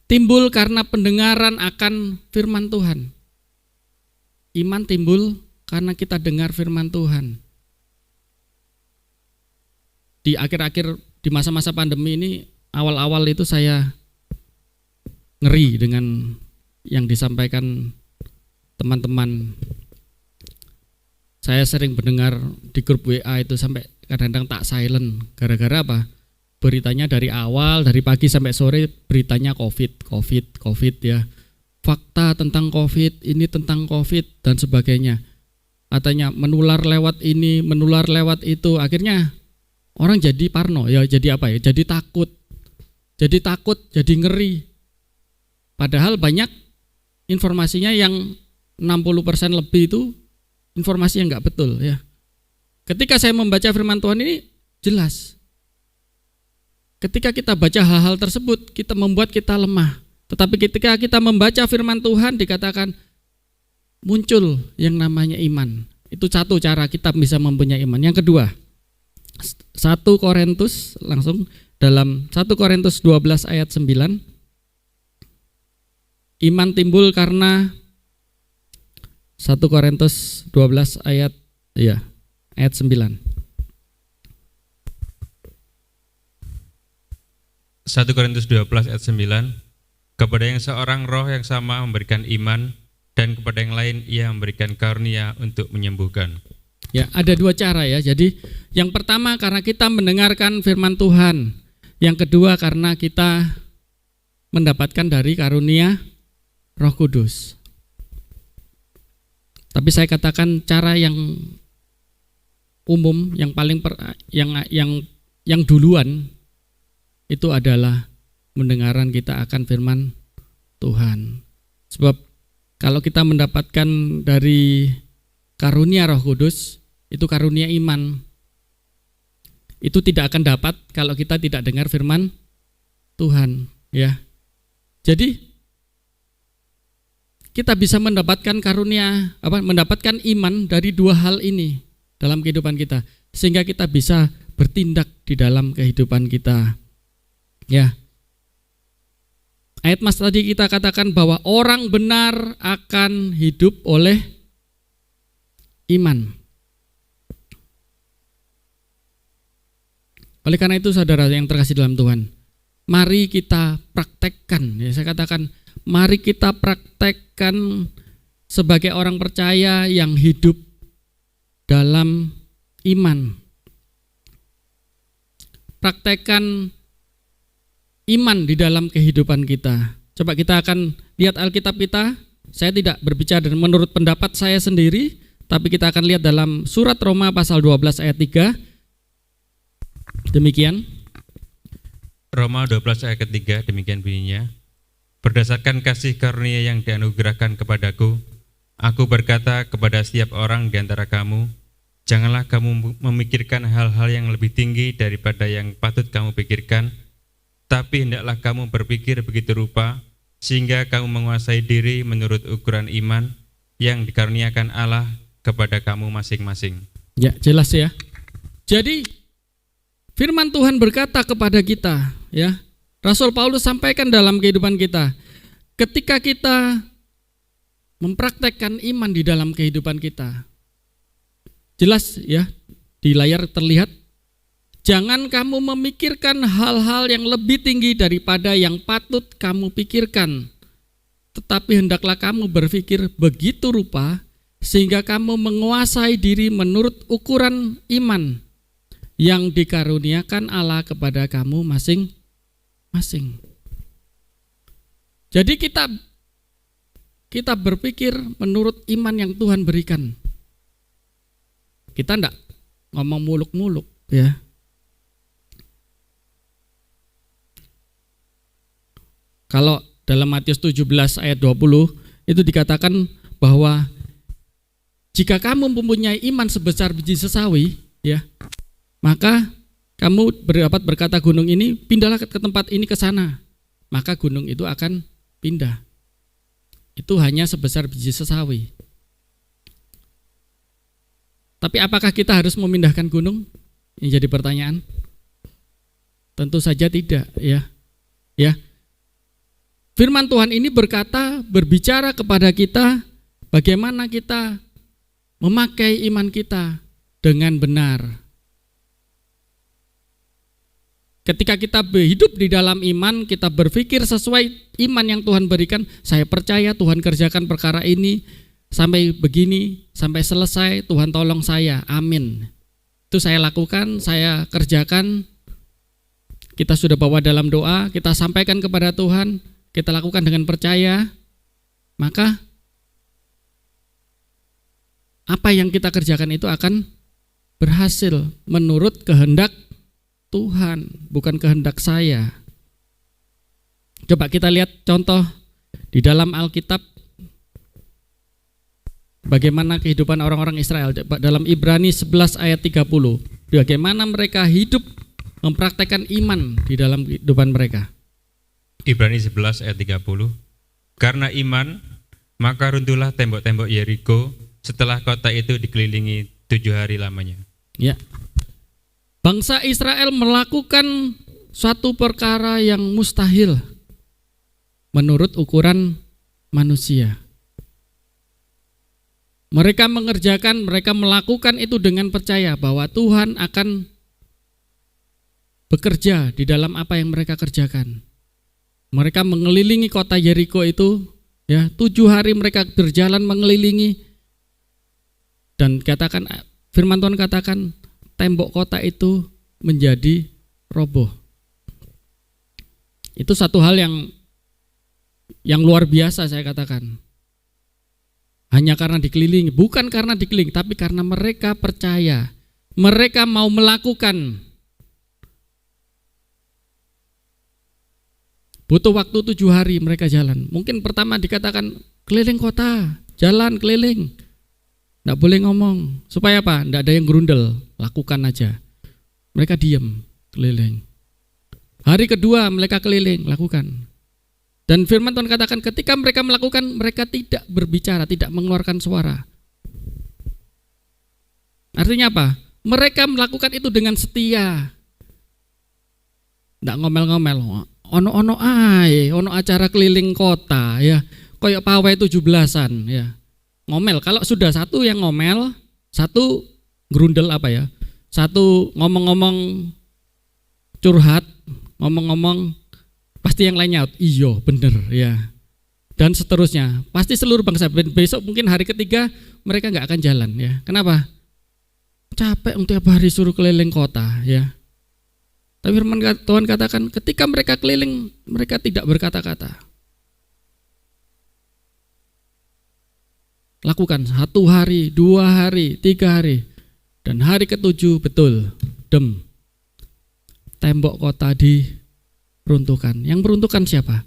Timbul karena pendengaran akan firman Tuhan. Iman timbul karena kita dengar firman Tuhan. Di akhir-akhir, di masa-masa pandemi ini, awal-awal itu saya ngeri dengan yang disampaikan teman-teman. Saya sering mendengar di grup WA itu sampai kadang-kadang tak silent. Gara-gara apa? Beritanya dari awal, dari pagi sampai sore beritanya COVID ya. Fakta tentang COVID, ini tentang COVID dan sebagainya. Katanya menular lewat ini, menular lewat itu. Akhirnya orang jadi parno, ya jadi apa ya? Jadi takut, jadi ngeri. Padahal banyak informasinya yang 60% lebih itu informasi yang enggak betul ya. Ketika saya membaca firman Tuhan ini jelas. Ketika kita baca hal-hal tersebut, kita membuat kita lemah. Tetapi ketika kita membaca firman Tuhan, dikatakan muncul yang namanya iman. Itu satu cara kita bisa mempunyai iman. Yang kedua, 1 Korintus langsung dalam 1 Korintus 12 ayat 9. Iman timbul karena 1 Korintus 12 ayat 9. 1 Korintus 12 ayat 9. Kepada yang seorang roh yang sama memberikan iman, dan kepada yang lain ia memberikan karunia untuk menyembuhkan. Ya, ada dua cara ya. Jadi yang pertama karena kita mendengarkan firman Tuhan. Yang kedua karena kita mendapatkan dari karunia Roh Kudus. Tapi saya katakan cara yang umum, yang paling yang duluan itu adalah mendengaran kita akan firman Tuhan. Sebab kalau kita mendapatkan dari karunia Roh Kudus, itu karunia iman. Itu tidak akan dapat kalau kita tidak dengar firman Tuhan, ya. Jadi kita bisa mendapatkan karunia mendapatkan iman dari dua hal ini dalam kehidupan kita, sehingga kita bisa bertindak di dalam kehidupan kita. Ya. Ayat Mas tadi kita katakan bahwa orang benar akan hidup oleh iman. Oleh karena itu saudara yang terkasih dalam Tuhan, mari kita praktekkan. Ya, saya katakan mari kita praktekkan sebagai orang percaya yang hidup dalam iman. Praktekkan iman di dalam kehidupan kita. Coba kita akan lihat Alkitab kita. Saya tidak berbicara menurut pendapat saya sendiri, tapi kita akan lihat dalam surat Roma pasal 12 ayat 3. Demikian. Roma 12 ayat ketiga, demikian bunyinya. Berdasarkan kasih karunia yang dianugerahkan kepadaku, aku berkata kepada setiap orang di antara kamu, janganlah kamu memikirkan hal-hal yang lebih tinggi daripada yang patut kamu pikirkan, tapi hendaklah kamu berpikir begitu rupa, sehingga kamu menguasai diri menurut ukuran iman yang dikaruniakan Allah kepada kamu masing-masing. Ya, jelas ya. Jadi firman Tuhan berkata kepada kita, ya. Rasul Paulus sampaikan dalam kehidupan kita. Ketika kita mempraktekkan iman di dalam kehidupan kita. Jelas ya, di layar terlihat. Jangan kamu memikirkan hal-hal yang lebih tinggi daripada yang patut kamu pikirkan. Tetapi hendaklah kamu berpikir begitu rupa sehingga kamu menguasai diri menurut ukuran iman yang dikaruniakan Allah kepada kamu masing-masing. Jadi kita berpikir menurut iman yang Tuhan berikan. Kita enggak ngomong muluk-muluk ya. Kalau dalam Matius 17 ayat 20 itu dikatakan bahwa jika kamu mempunyai iman sebesar biji sesawi, ya, maka kamu dapat berkata gunung ini, pindahlah ke tempat ini ke sana, maka gunung itu akan pindah. Itu hanya sebesar biji sesawi. Tapi apakah kita harus memindahkan gunung? Ini jadi pertanyaan. Tentu saja tidak, ya. Firman Tuhan ini berbicara kepada kita bagaimana kita memakai iman kita dengan benar. Ketika kita hidup di dalam iman, kita berpikir sesuai iman yang Tuhan berikan. Saya percaya Tuhan kerjakan perkara ini sampai begini, sampai selesai. Tuhan tolong saya, amin. Itu saya lakukan, saya kerjakan. Kita sudah bawa dalam doa, kita sampaikan kepada Tuhan, kita lakukan dengan percaya. Maka apa yang kita kerjakan itu akan berhasil menurut kehendak Tuhan, bukan kehendak saya. Coba kita lihat contoh di dalam Alkitab bagaimana kehidupan orang-orang Israel. Dalam Ibrani 11 ayat 30, bagaimana mereka hidup mempraktekkan iman di dalam kehidupan mereka. Ibrani 11 ayat 30. Karena iman, maka runtuhlah tembok-tembok Yeriko setelah kota itu dikelilingi 7 hari lamanya. Ya. Bangsa Israel melakukan suatu perkara yang mustahil menurut ukuran manusia. Mereka melakukan itu dengan percaya bahwa Tuhan akan bekerja di dalam apa yang mereka kerjakan. Mereka mengelilingi kota Yeriko itu, ya, 7 hari mereka berjalan mengelilingi, dan firman Tuhan katakan tembok kota itu menjadi roboh. Itu satu hal yang luar biasa, saya katakan. Hanya karena dikelilingi, bukan karena dikelilingi, tapi karena mereka percaya, mereka mau melakukan. Butuh waktu 7 hari mereka jalan. Mungkin pertama dikatakan keliling kota, jalan keliling. Nggak boleh ngomong. Supaya apa? Nggak ada yang gerundel, lakukan aja. Mereka diam, keliling. Hari kedua mereka keliling, lakukan. Dan firman Tuhan katakan ketika mereka melakukan, mereka tidak berbicara, tidak mengeluarkan suara. Artinya apa? Mereka melakukan itu dengan setia. Nggak ngomel-ngomel. Ono acara keliling kota, ya. Kayak pawai 17-an, ya. Ngomel. Kalau sudah satu yang ngomel, satu gerundel satu ngomong-ngomong curhat, ngomong-ngomong, pasti yang lainnya iya bener, ya. Dan seterusnya. Pasti seluruh bangsa. Besok mungkin hari ketiga mereka nggak akan jalan, ya. Kenapa? Capek tiap hari suruh keliling kota, ya. Tapi firman Tuhan katakan ketika mereka keliling, mereka tidak berkata-kata. Lakukan 1 hari, 2 hari, 3 hari. Dan hari ke-7 betul, tembok kota diruntuhkan. Yang meruntuhkan siapa?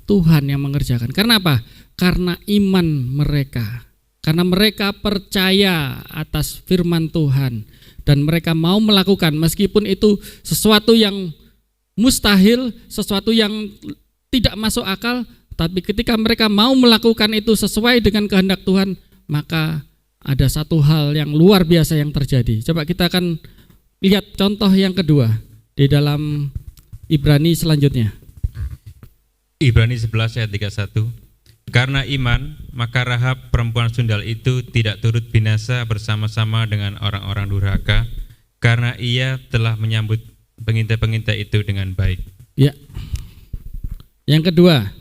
Tuhan yang mengerjakan. Karena apa? Karena iman mereka. Karena mereka percaya atas firman Tuhan. Dan mereka mau melakukan meskipun itu sesuatu yang mustahil, sesuatu yang tidak masuk akal. Tapi ketika mereka mau melakukan itu sesuai dengan kehendak Tuhan, maka ada satu hal yang luar biasa yang terjadi. Coba kita akan lihat contoh yang kedua di dalam Ibrani selanjutnya. Ibrani 11 ayat 31. Karena iman, maka Rahab perempuan sundal itu tidak turut binasa bersama-sama dengan orang-orang durhaka, karena ia telah menyambut pengintai-pengintai itu dengan baik. Ya. Yang kedua,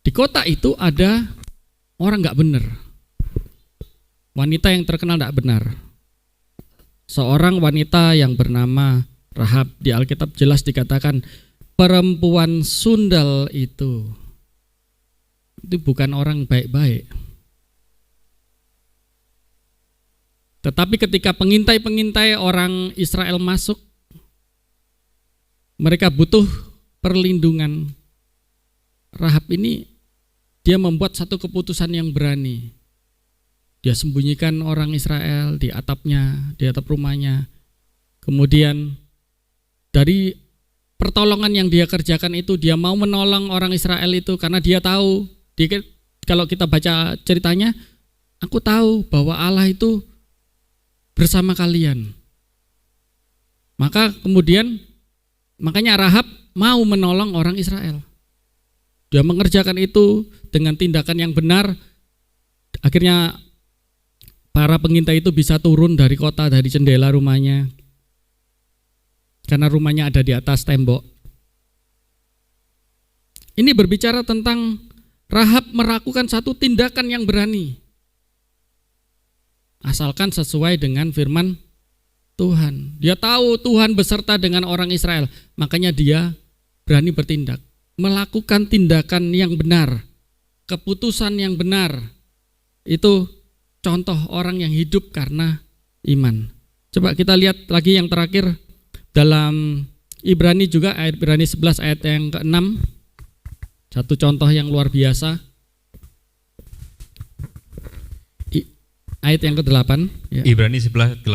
di kota itu ada orang nggak benar, wanita yang terkenal nggak benar. Seorang wanita yang bernama Rahab, di Alkitab jelas dikatakan perempuan sundal itu bukan orang baik-baik. Tetapi ketika pengintai-pengintai orang Israel masuk, mereka butuh perlindungan. Rahab ini dia membuat satu keputusan yang berani. Dia sembunyikan orang Israel di atapnya, di atap rumahnya. Kemudian dari pertolongan yang dia kerjakan itu, dia mau menolong orang Israel itu karena dia tahu, kalau kita baca ceritanya, aku tahu bahwa Allah itu bersama kalian. Makanya Rahab mau menolong orang Israel. Dia mengerjakan itu dengan tindakan yang benar. Akhirnya para pengintai itu bisa turun dari kota, dari jendela rumahnya. Karena rumahnya ada di atas tembok. Ini berbicara tentang Rahab melakukan satu tindakan yang berani. Asalkan sesuai dengan firman Tuhan. Dia tahu Tuhan beserta dengan orang Israel. Makanya dia berani bertindak. Melakukan tindakan yang benar. Keputusan yang benar. Itu contoh orang yang hidup karena iman. Coba kita lihat lagi yang terakhir. Dalam Ibrani juga, Ibrani 11 ayat yang ke-6. Satu contoh yang luar biasa. Ayat yang ke-8 ya. Ibrani 11:8.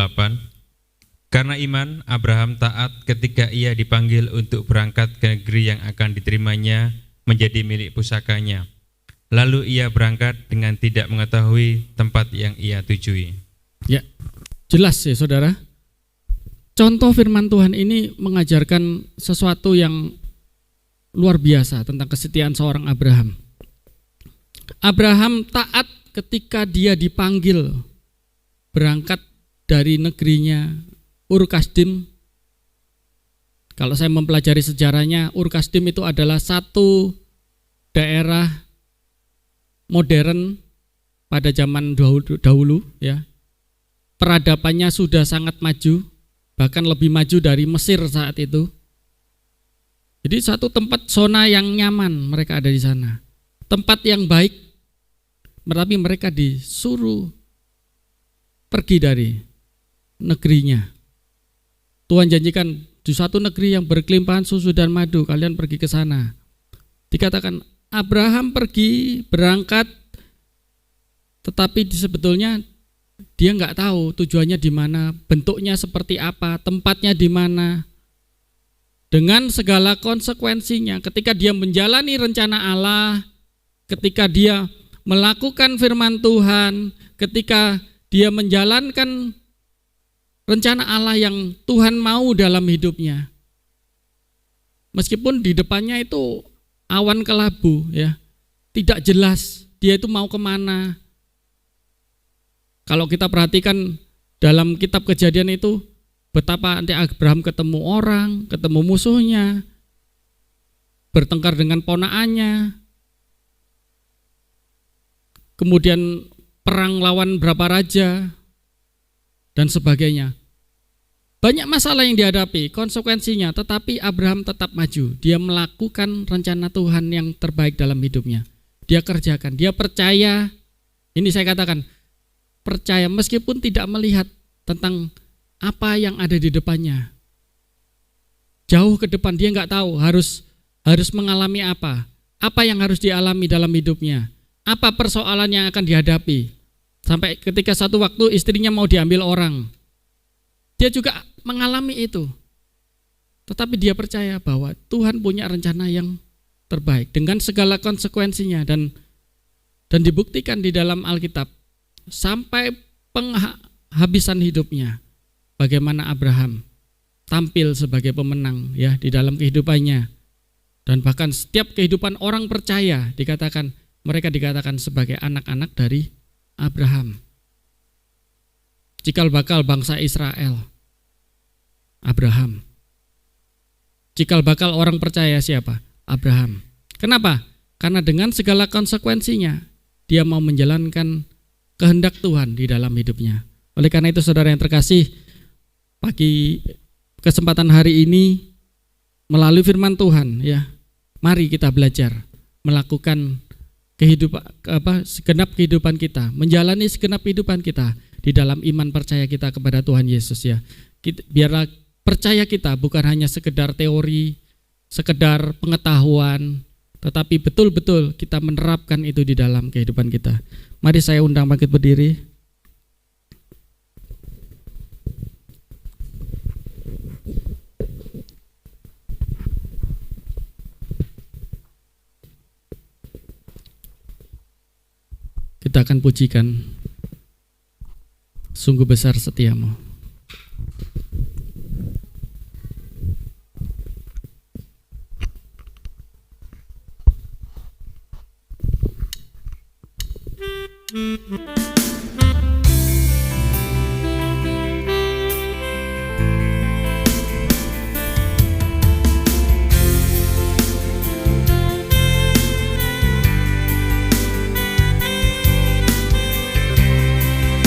Karena iman, Abraham taat ketika ia dipanggil untuk berangkat ke negeri yang akan diterimanya menjadi milik pusakanya. Lalu ia berangkat dengan tidak mengetahui tempat yang ia tujui. Ya, jelas ya saudara. Contoh firman Tuhan ini mengajarkan sesuatu yang luar biasa tentang kesetiaan seorang Abraham. Abraham taat ketika dia dipanggil berangkat dari negerinya Ur Kasdim. Kalau saya mempelajari sejarahnya, Ur Kasdim itu adalah satu daerah modern pada zaman dahulu ya. Peradabannya sudah sangat maju, bahkan lebih maju dari Mesir saat itu. Jadi satu tempat zona yang nyaman, mereka ada di sana. Tempat yang baik, tetapi mereka disuruh pergi dari negerinya. Tuhan janjikan di suatu negeri yang berkelimpahan susu dan madu, kalian pergi ke sana. Dikatakan Abraham pergi, berangkat, tetapi sebetulnya dia nggak tahu tujuannya di mana, bentuknya seperti apa, tempatnya di mana. Dengan segala konsekuensinya, ketika dia menjalani rencana Allah, ketika dia melakukan firman Tuhan, ketika dia menjalankan rencana Allah yang Tuhan mau dalam hidupnya. Meskipun di depannya itu awan kelabu ya, tidak jelas dia itu mau kemana. Kalau kita perhatikan dalam kitab Kejadian itu, betapa nanti Abraham ketemu orang, ketemu musuhnya, bertengkar dengan ponaannya, kemudian perang lawan berapa raja, dan sebagainya. Banyak masalah yang dihadapi, konsekuensinya, tetapi Abraham tetap maju. Dia melakukan rencana Tuhan yang terbaik dalam hidupnya. Dia kerjakan, dia percaya. Ini saya katakan, percaya meskipun tidak melihat tentang apa yang ada di depannya. Jauh ke depan dia nggak tahu harus mengalami apa yang harus dialami dalam hidupnya, apa persoalan yang akan dihadapi. Sampai ketika satu waktu istrinya mau diambil orang, dia juga mengalami itu. Tetapi dia percaya bahwa Tuhan punya rencana yang terbaik dengan segala konsekuensinya, dan dibuktikan di dalam Alkitab sampai penghabisan hidupnya. Bagaimana Abraham tampil sebagai pemenang ya di dalam kehidupannya, dan bahkan setiap kehidupan orang percaya mereka dikatakan sebagai anak-anak dari Abraham. Cikal bakal bangsa Israel, Abraham. Cikal bakal orang percaya siapa? Abraham. Kenapa? Karena dengan segala konsekuensinya dia mau menjalankan kehendak Tuhan di dalam hidupnya. Oleh karena itu saudara yang terkasih, pagi kesempatan hari ini melalui firman Tuhan ya, mari kita belajar melakukan segenap kehidupan kita, menjalani segenap kehidupan kita di dalam iman percaya kita kepada Tuhan Yesus ya. Biarlah percaya kita bukan hanya sekedar teori, sekedar pengetahuan, tetapi betul-betul kita menerapkan itu di dalam kehidupan kita. Mari saya undang bangkit berdiri. Kita akan pujikan, sungguh besar setiamu.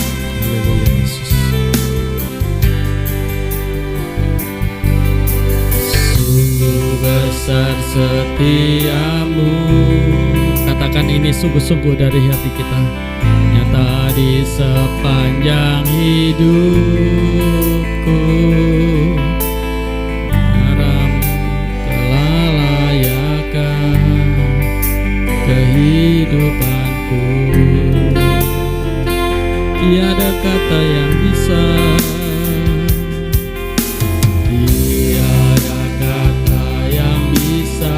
Haleluya Yesus. Sungguh besar setiamu. Katakan ini sungguh-sungguh dari hati kita. Nyata di sepanjang hidupku, haram telah layakkan kehidupanku. Tiada kata yang bisa, tiada kata yang bisa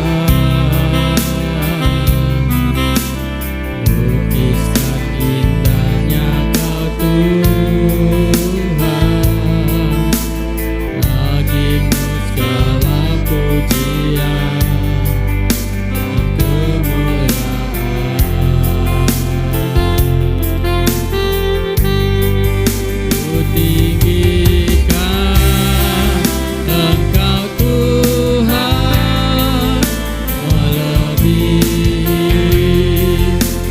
lukiskan indahnya Kau Tuhan. Bagimu segala pujian dan kemuliaan. Ku tinggikan Engkau Tuhan, melebihi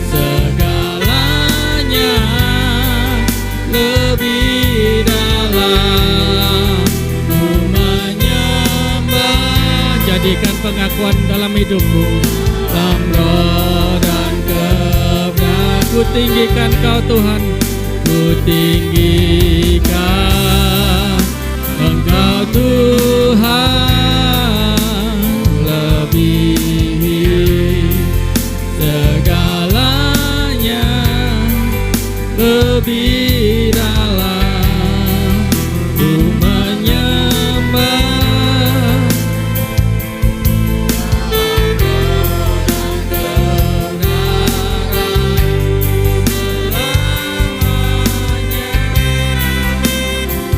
segalanya, lebih dalam ku menyembah. Jadikan pengakuan dalam hidupmu, dalam roh dan kebenaran. Ku tinggikan Kau Tuhan, ku tinggikan Engkau Tuhan, lebih segalanya, lebih dalam ku menyembah.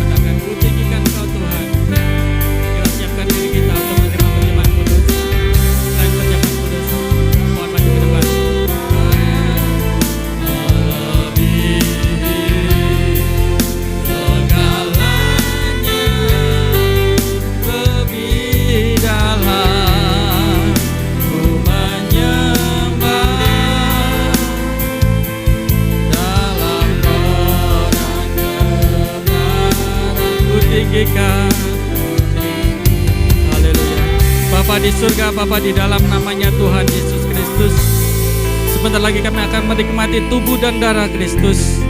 Katakan ku tinggikan Kau Tuhan. Kita siapkan diri kita untuk menerima perjamuan kudus. Selain perjamuan kudus, mohon maju ke depan. Lebih dalam ku menyembah, dalam roh dan kebenaran ku tinggikan. Haleluya. Bapa di surga, Bapa di dalam namanya Tuhan Yesus Kristus, sebentar lagi kami akan menikmati tubuh dan darah Kristus.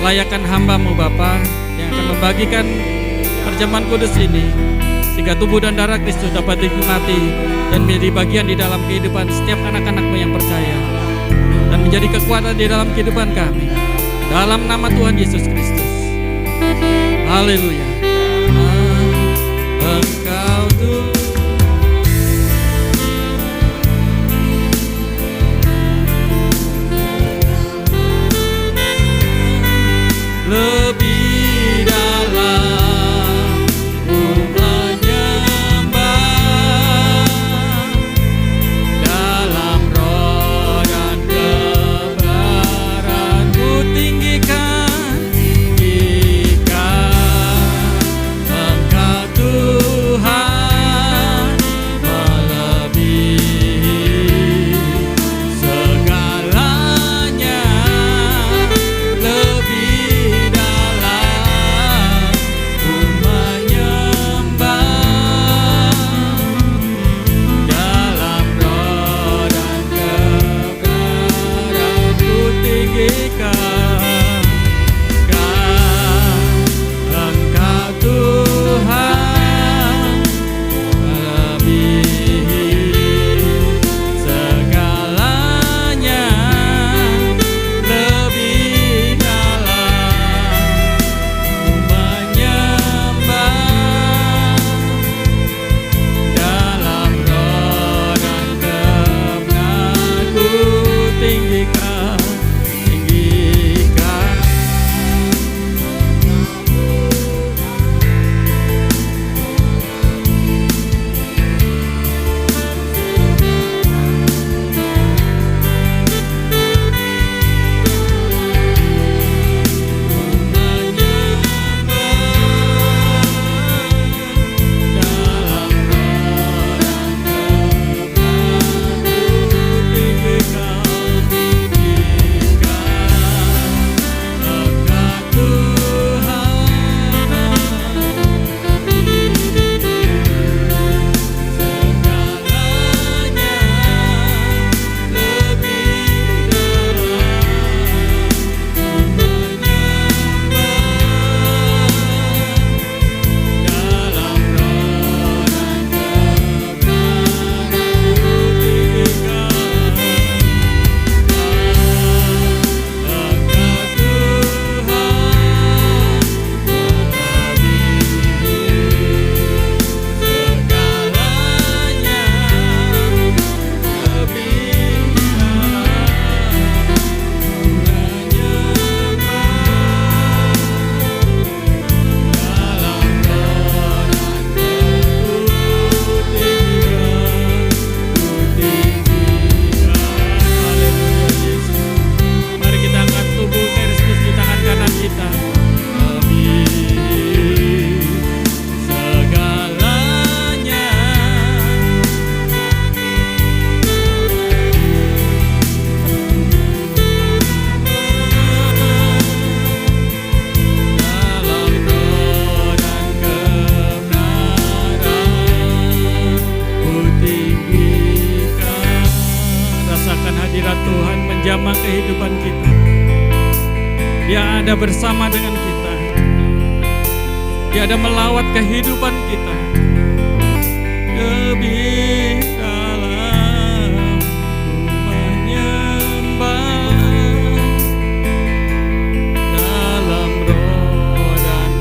Layakkan hamba-Mu Bapa yang akan membagikan perjamuan kudus ini, sehingga tubuh dan darah Kristus dapat dinikmati dan menjadi bagian di dalam kehidupan setiap anak-anak-Mu yang percaya, dan menjadi kekuatan di dalam kehidupan kami. Dalam nama Tuhan Yesus Kristus. Haleluya. Engkau Tuhan, lebih dalam ku menyembah, dalam roh dan kebenaran ku tinggikan ada bersama dengan kita. Dia ada melawat kehidupan kita. Lebih dalam menyembah dalam roh dan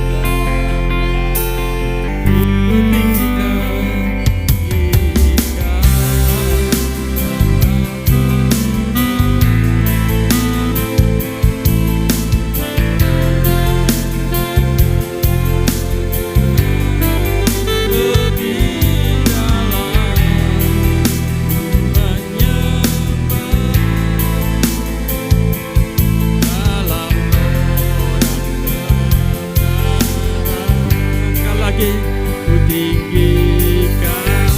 ku tinggikan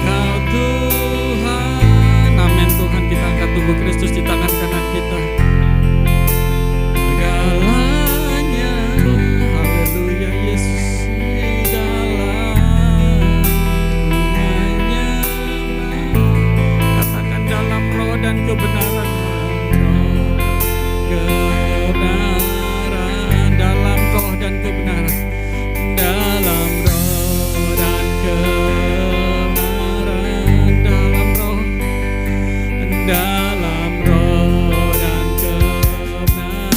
Engkau Tuhan. Amin. Tuhan, kita angkat tubuh Kristus di tangan kanan kita. Segalanya, haleluya Yesus, di dalam menyembah. Katakan dalam roh dan kebenaran. Kebenaran, dalam roh dan kebenaran. Dalam roh dan kebenaran, dalam roh dan kebenaran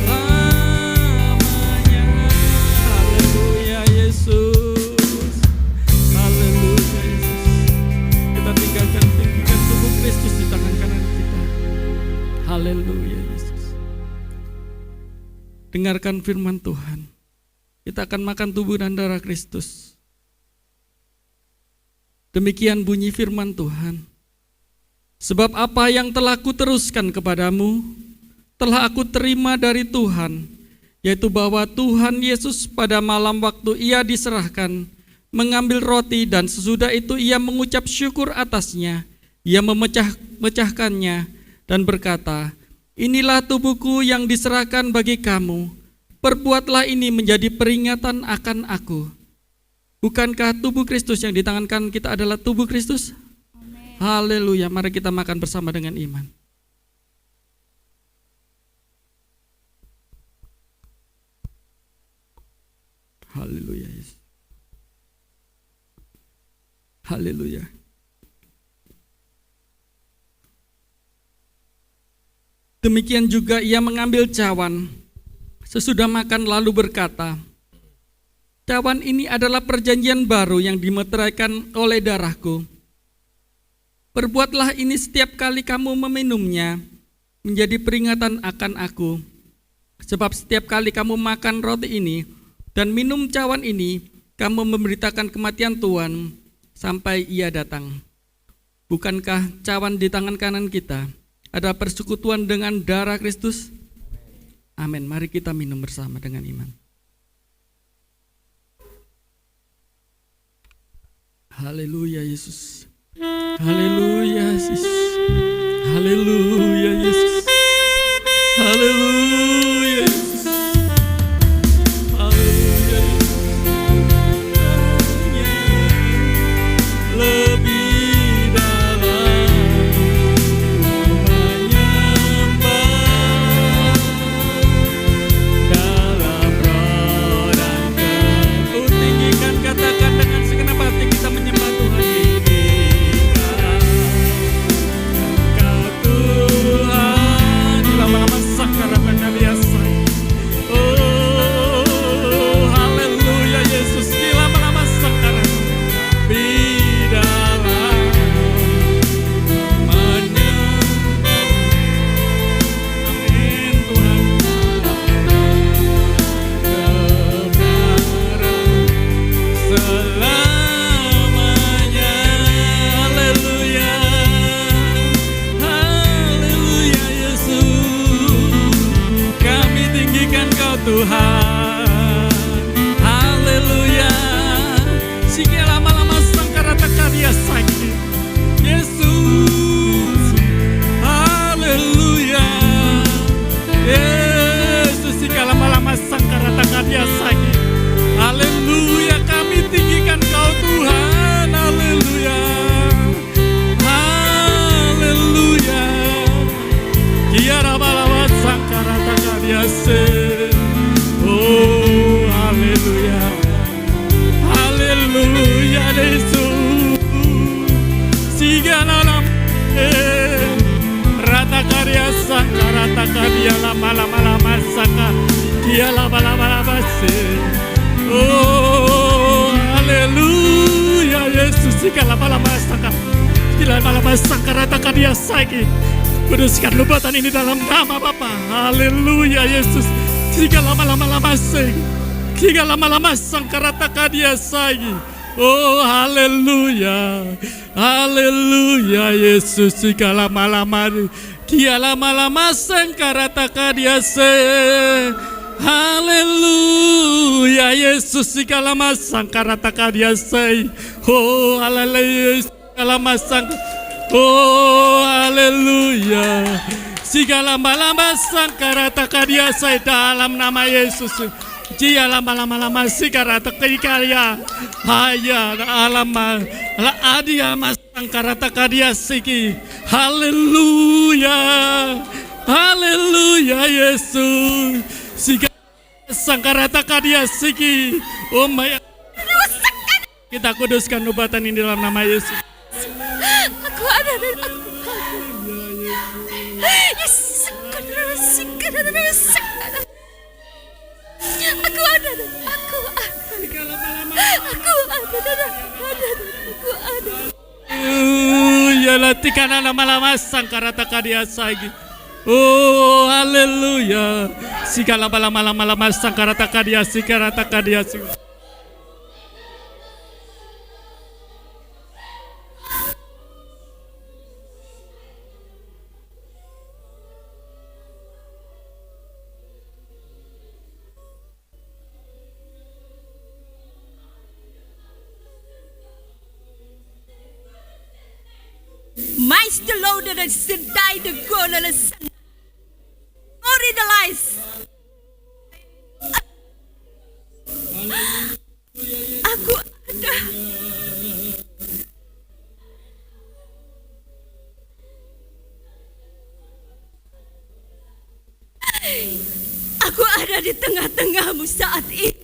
selamanya. Haleluya Yesus, haleluya Yesus. Kita tinggikan tubuh Kristus di tangan kanan kita. Haleluya Yesus. Dengarkan firman Tuhan. Kita akan makan tubuh dan darah Kristus. Demikian bunyi firman Tuhan. Sebab apa yang telah kuteruskan kepadamu, telah aku terima dari Tuhan, yaitu bahwa Tuhan Yesus pada malam waktu ia diserahkan, mengambil roti dan sesudah itu ia mengucap syukur atasnya, ia memecahkannya dan berkata, inilah tubuhku yang diserahkan bagi kamu. Perbuatlah ini menjadi peringatan akan aku. Bukankah tubuh Kristus yang di tangan kanan kita adalah tubuh Kristus? Amen. Haleluya. Mari kita makan bersama dengan iman. Haleluya. Haleluya. Demikian juga ia mengambil cawan sesudah makan lalu berkata, cawan ini adalah perjanjian baru yang dimeteraikan oleh darahku. Perbuatlah ini setiap kali kamu meminumnya menjadi peringatan akan aku. Sebab setiap kali kamu makan roti ini dan minum cawan ini, kamu memberitakan kematian Tuhan sampai ia datang. Bukankah cawan di tangan kanan kita ada persekutuan dengan darah Kristus? Amin. Mari kita minum bersama dengan iman. Haleluya Yesus. Haleluya Yesus. Haleluya Yesus. Haleluya Yesus. Haleluya Yesus. Lebih dalam menyembah dalam roh dan ku tinggikan, katakan dengan segenap hati kita menyembah Tuhan. Engkau Tuhan, lama-lama sakaratan biasa. Oh, haleluya Yesus, lama-lama sakaratan di dalam menyembah. Amin Tuhan. Kebenaran selamanya. Haleluya. Haleluya Yesus. Kami tinggikan Kau Tuhan. Haleluya. Sehingga lama-lama sangkarata karya sakit. Yesus. Haleluya. Yesus, sehingga lama-lama sangkarata karya sakit. Haleluya, kami tinggikan Kau Tuhan. Haleluya. Haleluya. Dia Dia lama-lama sih. Oh, haleluya Yesus. Jika lama-lama sangkaratakan dia lagi. Kuduskan lubatan ini dalam nama Bapa. Haleluya Yesus. Jika lama-lama sing. Jika lama-lama sangkaratakan dia lagi. Oh, haleluya. Haleluya Yesus. Jika lama-lama dia lama-lama sangkaratakan dia sing. Haleluya Yesus. Jika lama sangkaratakan dia sing. Oh, haleluya. Lama sang. Oh, haleluya. Segala lama sangkaratakan dia saya dalam nama Yesus. Jia lama sangkaratakan dia. Haya alama la adia sangkaratakan dia siki. Haleluya. Haleluya Yesus. Segala sangkaratakan dia siki. Oh my. Kita kuduskan nubatan ini dalam nama Yesus. Aku ada dan aku Yesus, aku ada dan aku ada dan aku ada. Ya latikana lama-lama sangkaratakan dia lagi. Oh, haleluya. Segala lama-lama sangkaratakan dia sangkaratakan dia. Mais de louder en sedai de gola le san. Ori de lais. Aku ada. Aku ada di tengah-tengahmu saat ini.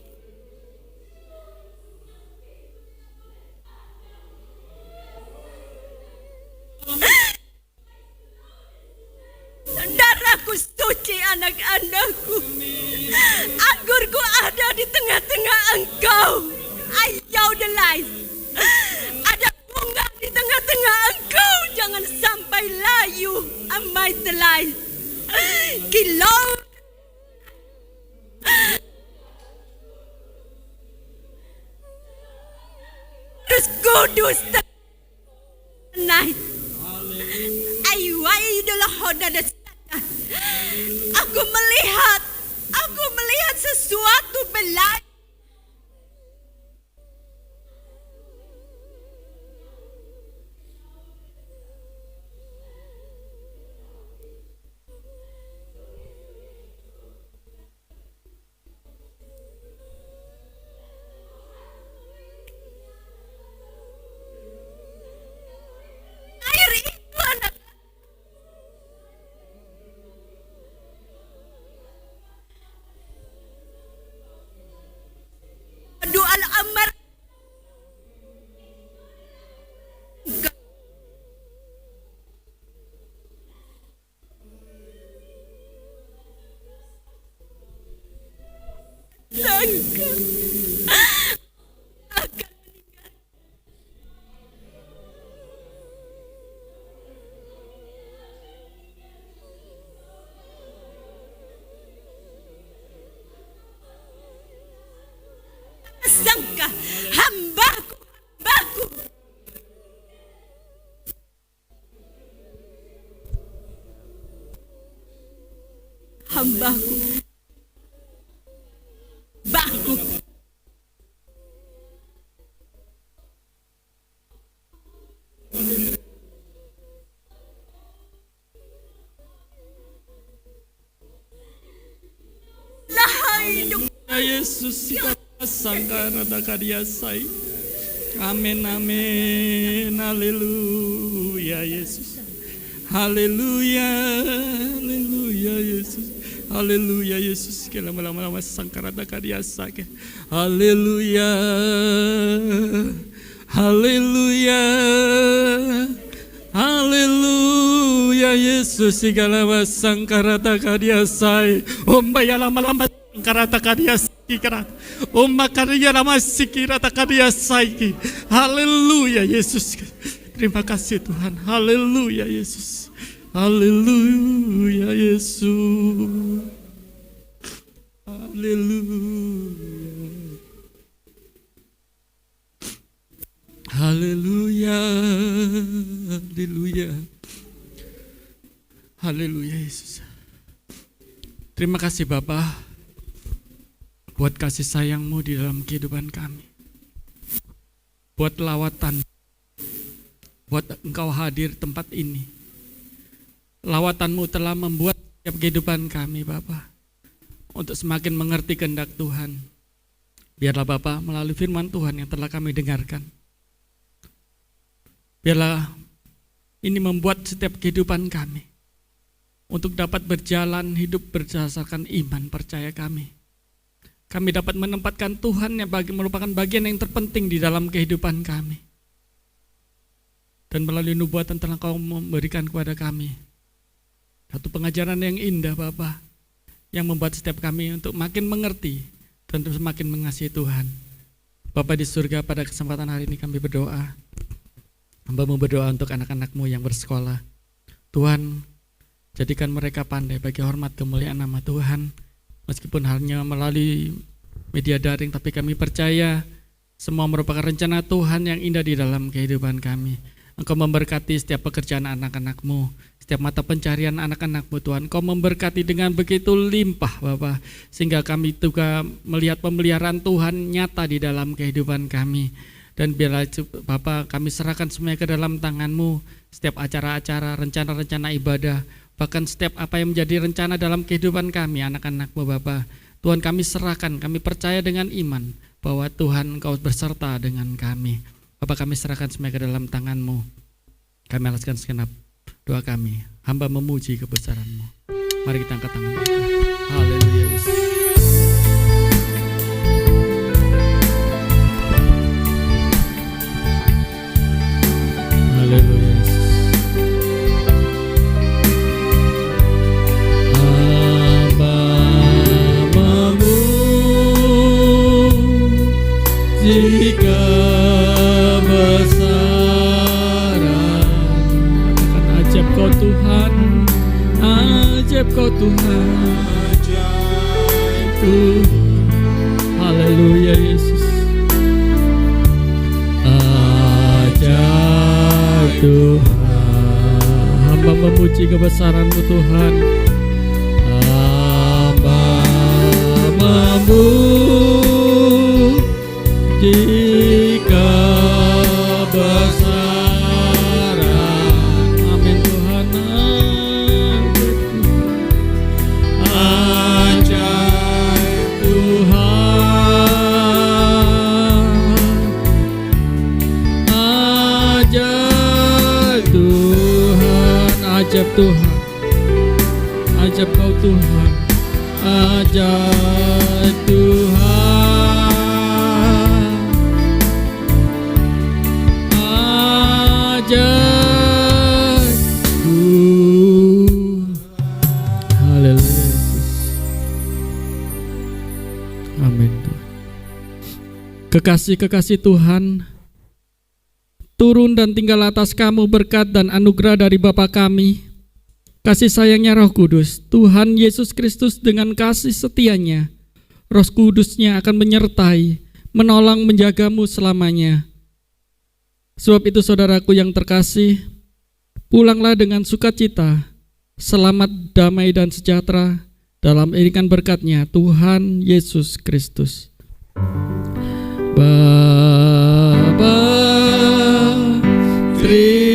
Darahku suci anak-anakku. Anggurku ada di tengah-tengah engkau. Ayau delai. Ada bunga di tengah-tengah engkau. Jangan sampai layu. Amai delai. Kilau. Terus kudus naik. Aywai adalah hodada. Aku melihat sesuatu belai. Air itu anak. Doa al-amar. Sangka akan meninggal. Sangka hambaku. Hambaku. Baku. Lahai hidup. Yesus sangkaratakan dia say. Amin amin. Haleluya Yesus. Haleluya. Haleluya Yesus. Haleluya Yesus. Lama-lama sangkaratakan dia say. Haleluya. Haleluya. Haleluya Yesus. Segala sangkaratakan dia say. Ombaya lama-lama Karata karya sikira, karya nama sikira karya saiki. Haleluya Yesus. Terima kasih Tuhan. Haleluya Yesus. Haleluya Yesus. Haleluya. Haleluya. Haleluya. Haleluya Yesus. Terima kasih Bapa buat kasih sayang-Mu di dalam kehidupan kami. Buat lawatan, buat Engkau hadir tempat ini. Lawatan-Mu telah membuat setiap kehidupan kami Bapa untuk semakin mengerti kehendak Tuhan. Biarlah Bapa melalui firman Tuhan yang telah kami dengarkan, biarlah ini membuat setiap kehidupan kami untuk dapat berjalan hidup berdasarkan iman percaya kami. Kami dapat menempatkan Tuhan yang merupakan bagian yang terpenting di dalam kehidupan kami. Dan melalui nubuatan telah Kau memberikan kepada kami satu pengajaran yang indah Bapa, yang membuat setiap kami untuk makin mengerti dan semakin mengasihi Tuhan. Bapa di surga, pada kesempatan hari ini kami berdoa. Hamba-Mu berdoa untuk anak-anak-Mu yang bersekolah. Tuhan, jadikan mereka pandai bagi hormat kemuliaan nama Tuhan. Meskipun hanya melalui media daring, tapi kami percaya semua merupakan rencana Tuhan yang indah di dalam kehidupan kami. Engkau memberkati setiap pekerjaan anak-anak-Mu, setiap mata pencarian anak-anak-Mu Tuhan. Engkau memberkati dengan begitu limpah Bapa, sehingga kami juga melihat pemeliharaan Tuhan nyata di dalam kehidupan kami. Dan biarlah Bapa kami serahkan semuanya ke dalam tangan-Mu, setiap acara-acara, rencana-rencana ibadah, bahkan setiap apa yang menjadi rencana dalam kehidupan kami, anak-anak-Mu Bapa. Tuhan kami serahkan, kami percaya dengan iman bahwa Tuhan Engkau berserta dengan kami. Bapa kami serahkan semua ke dalam tangan-Mu. Kami alaskan segenap doa kami. Hamba memuji kebesaran-Mu. Mari kita angkat tangan kita. Haleluya Yesus. Haleluya. Jika besaran, katakan ajaib Kau Tuhan, ajaib Kau Tuhan, ajaib Tuhan. Haleluya Yesus. Ajaib Tuhan. Hamba memuji kebesaran-Mu Tuhan. Hamba jika besaran, amin Tuhan, ajaib Tuhan, ajaib Tuhan, ajaib Tuhan, ajaib Kau Tuhan, ajaib Tuhan. Haleluya Yesus. Amin Tuhan. Kekasih-kekasih Tuhan, turun dan tinggal atas kamu berkat dan anugerah dari Bapa kami, kasih sayangnya Roh Kudus, Tuhan Yesus Kristus dengan kasih setianya, Roh Kudusnya akan menyertai, menolong, menjagamu selamanya. Sebab itu saudaraku yang terkasih, pulanglah dengan sukacita, selamat, damai, dan sejahtera dalam iringan berkat-Nya Tuhan Yesus Kristus. Bapa, terima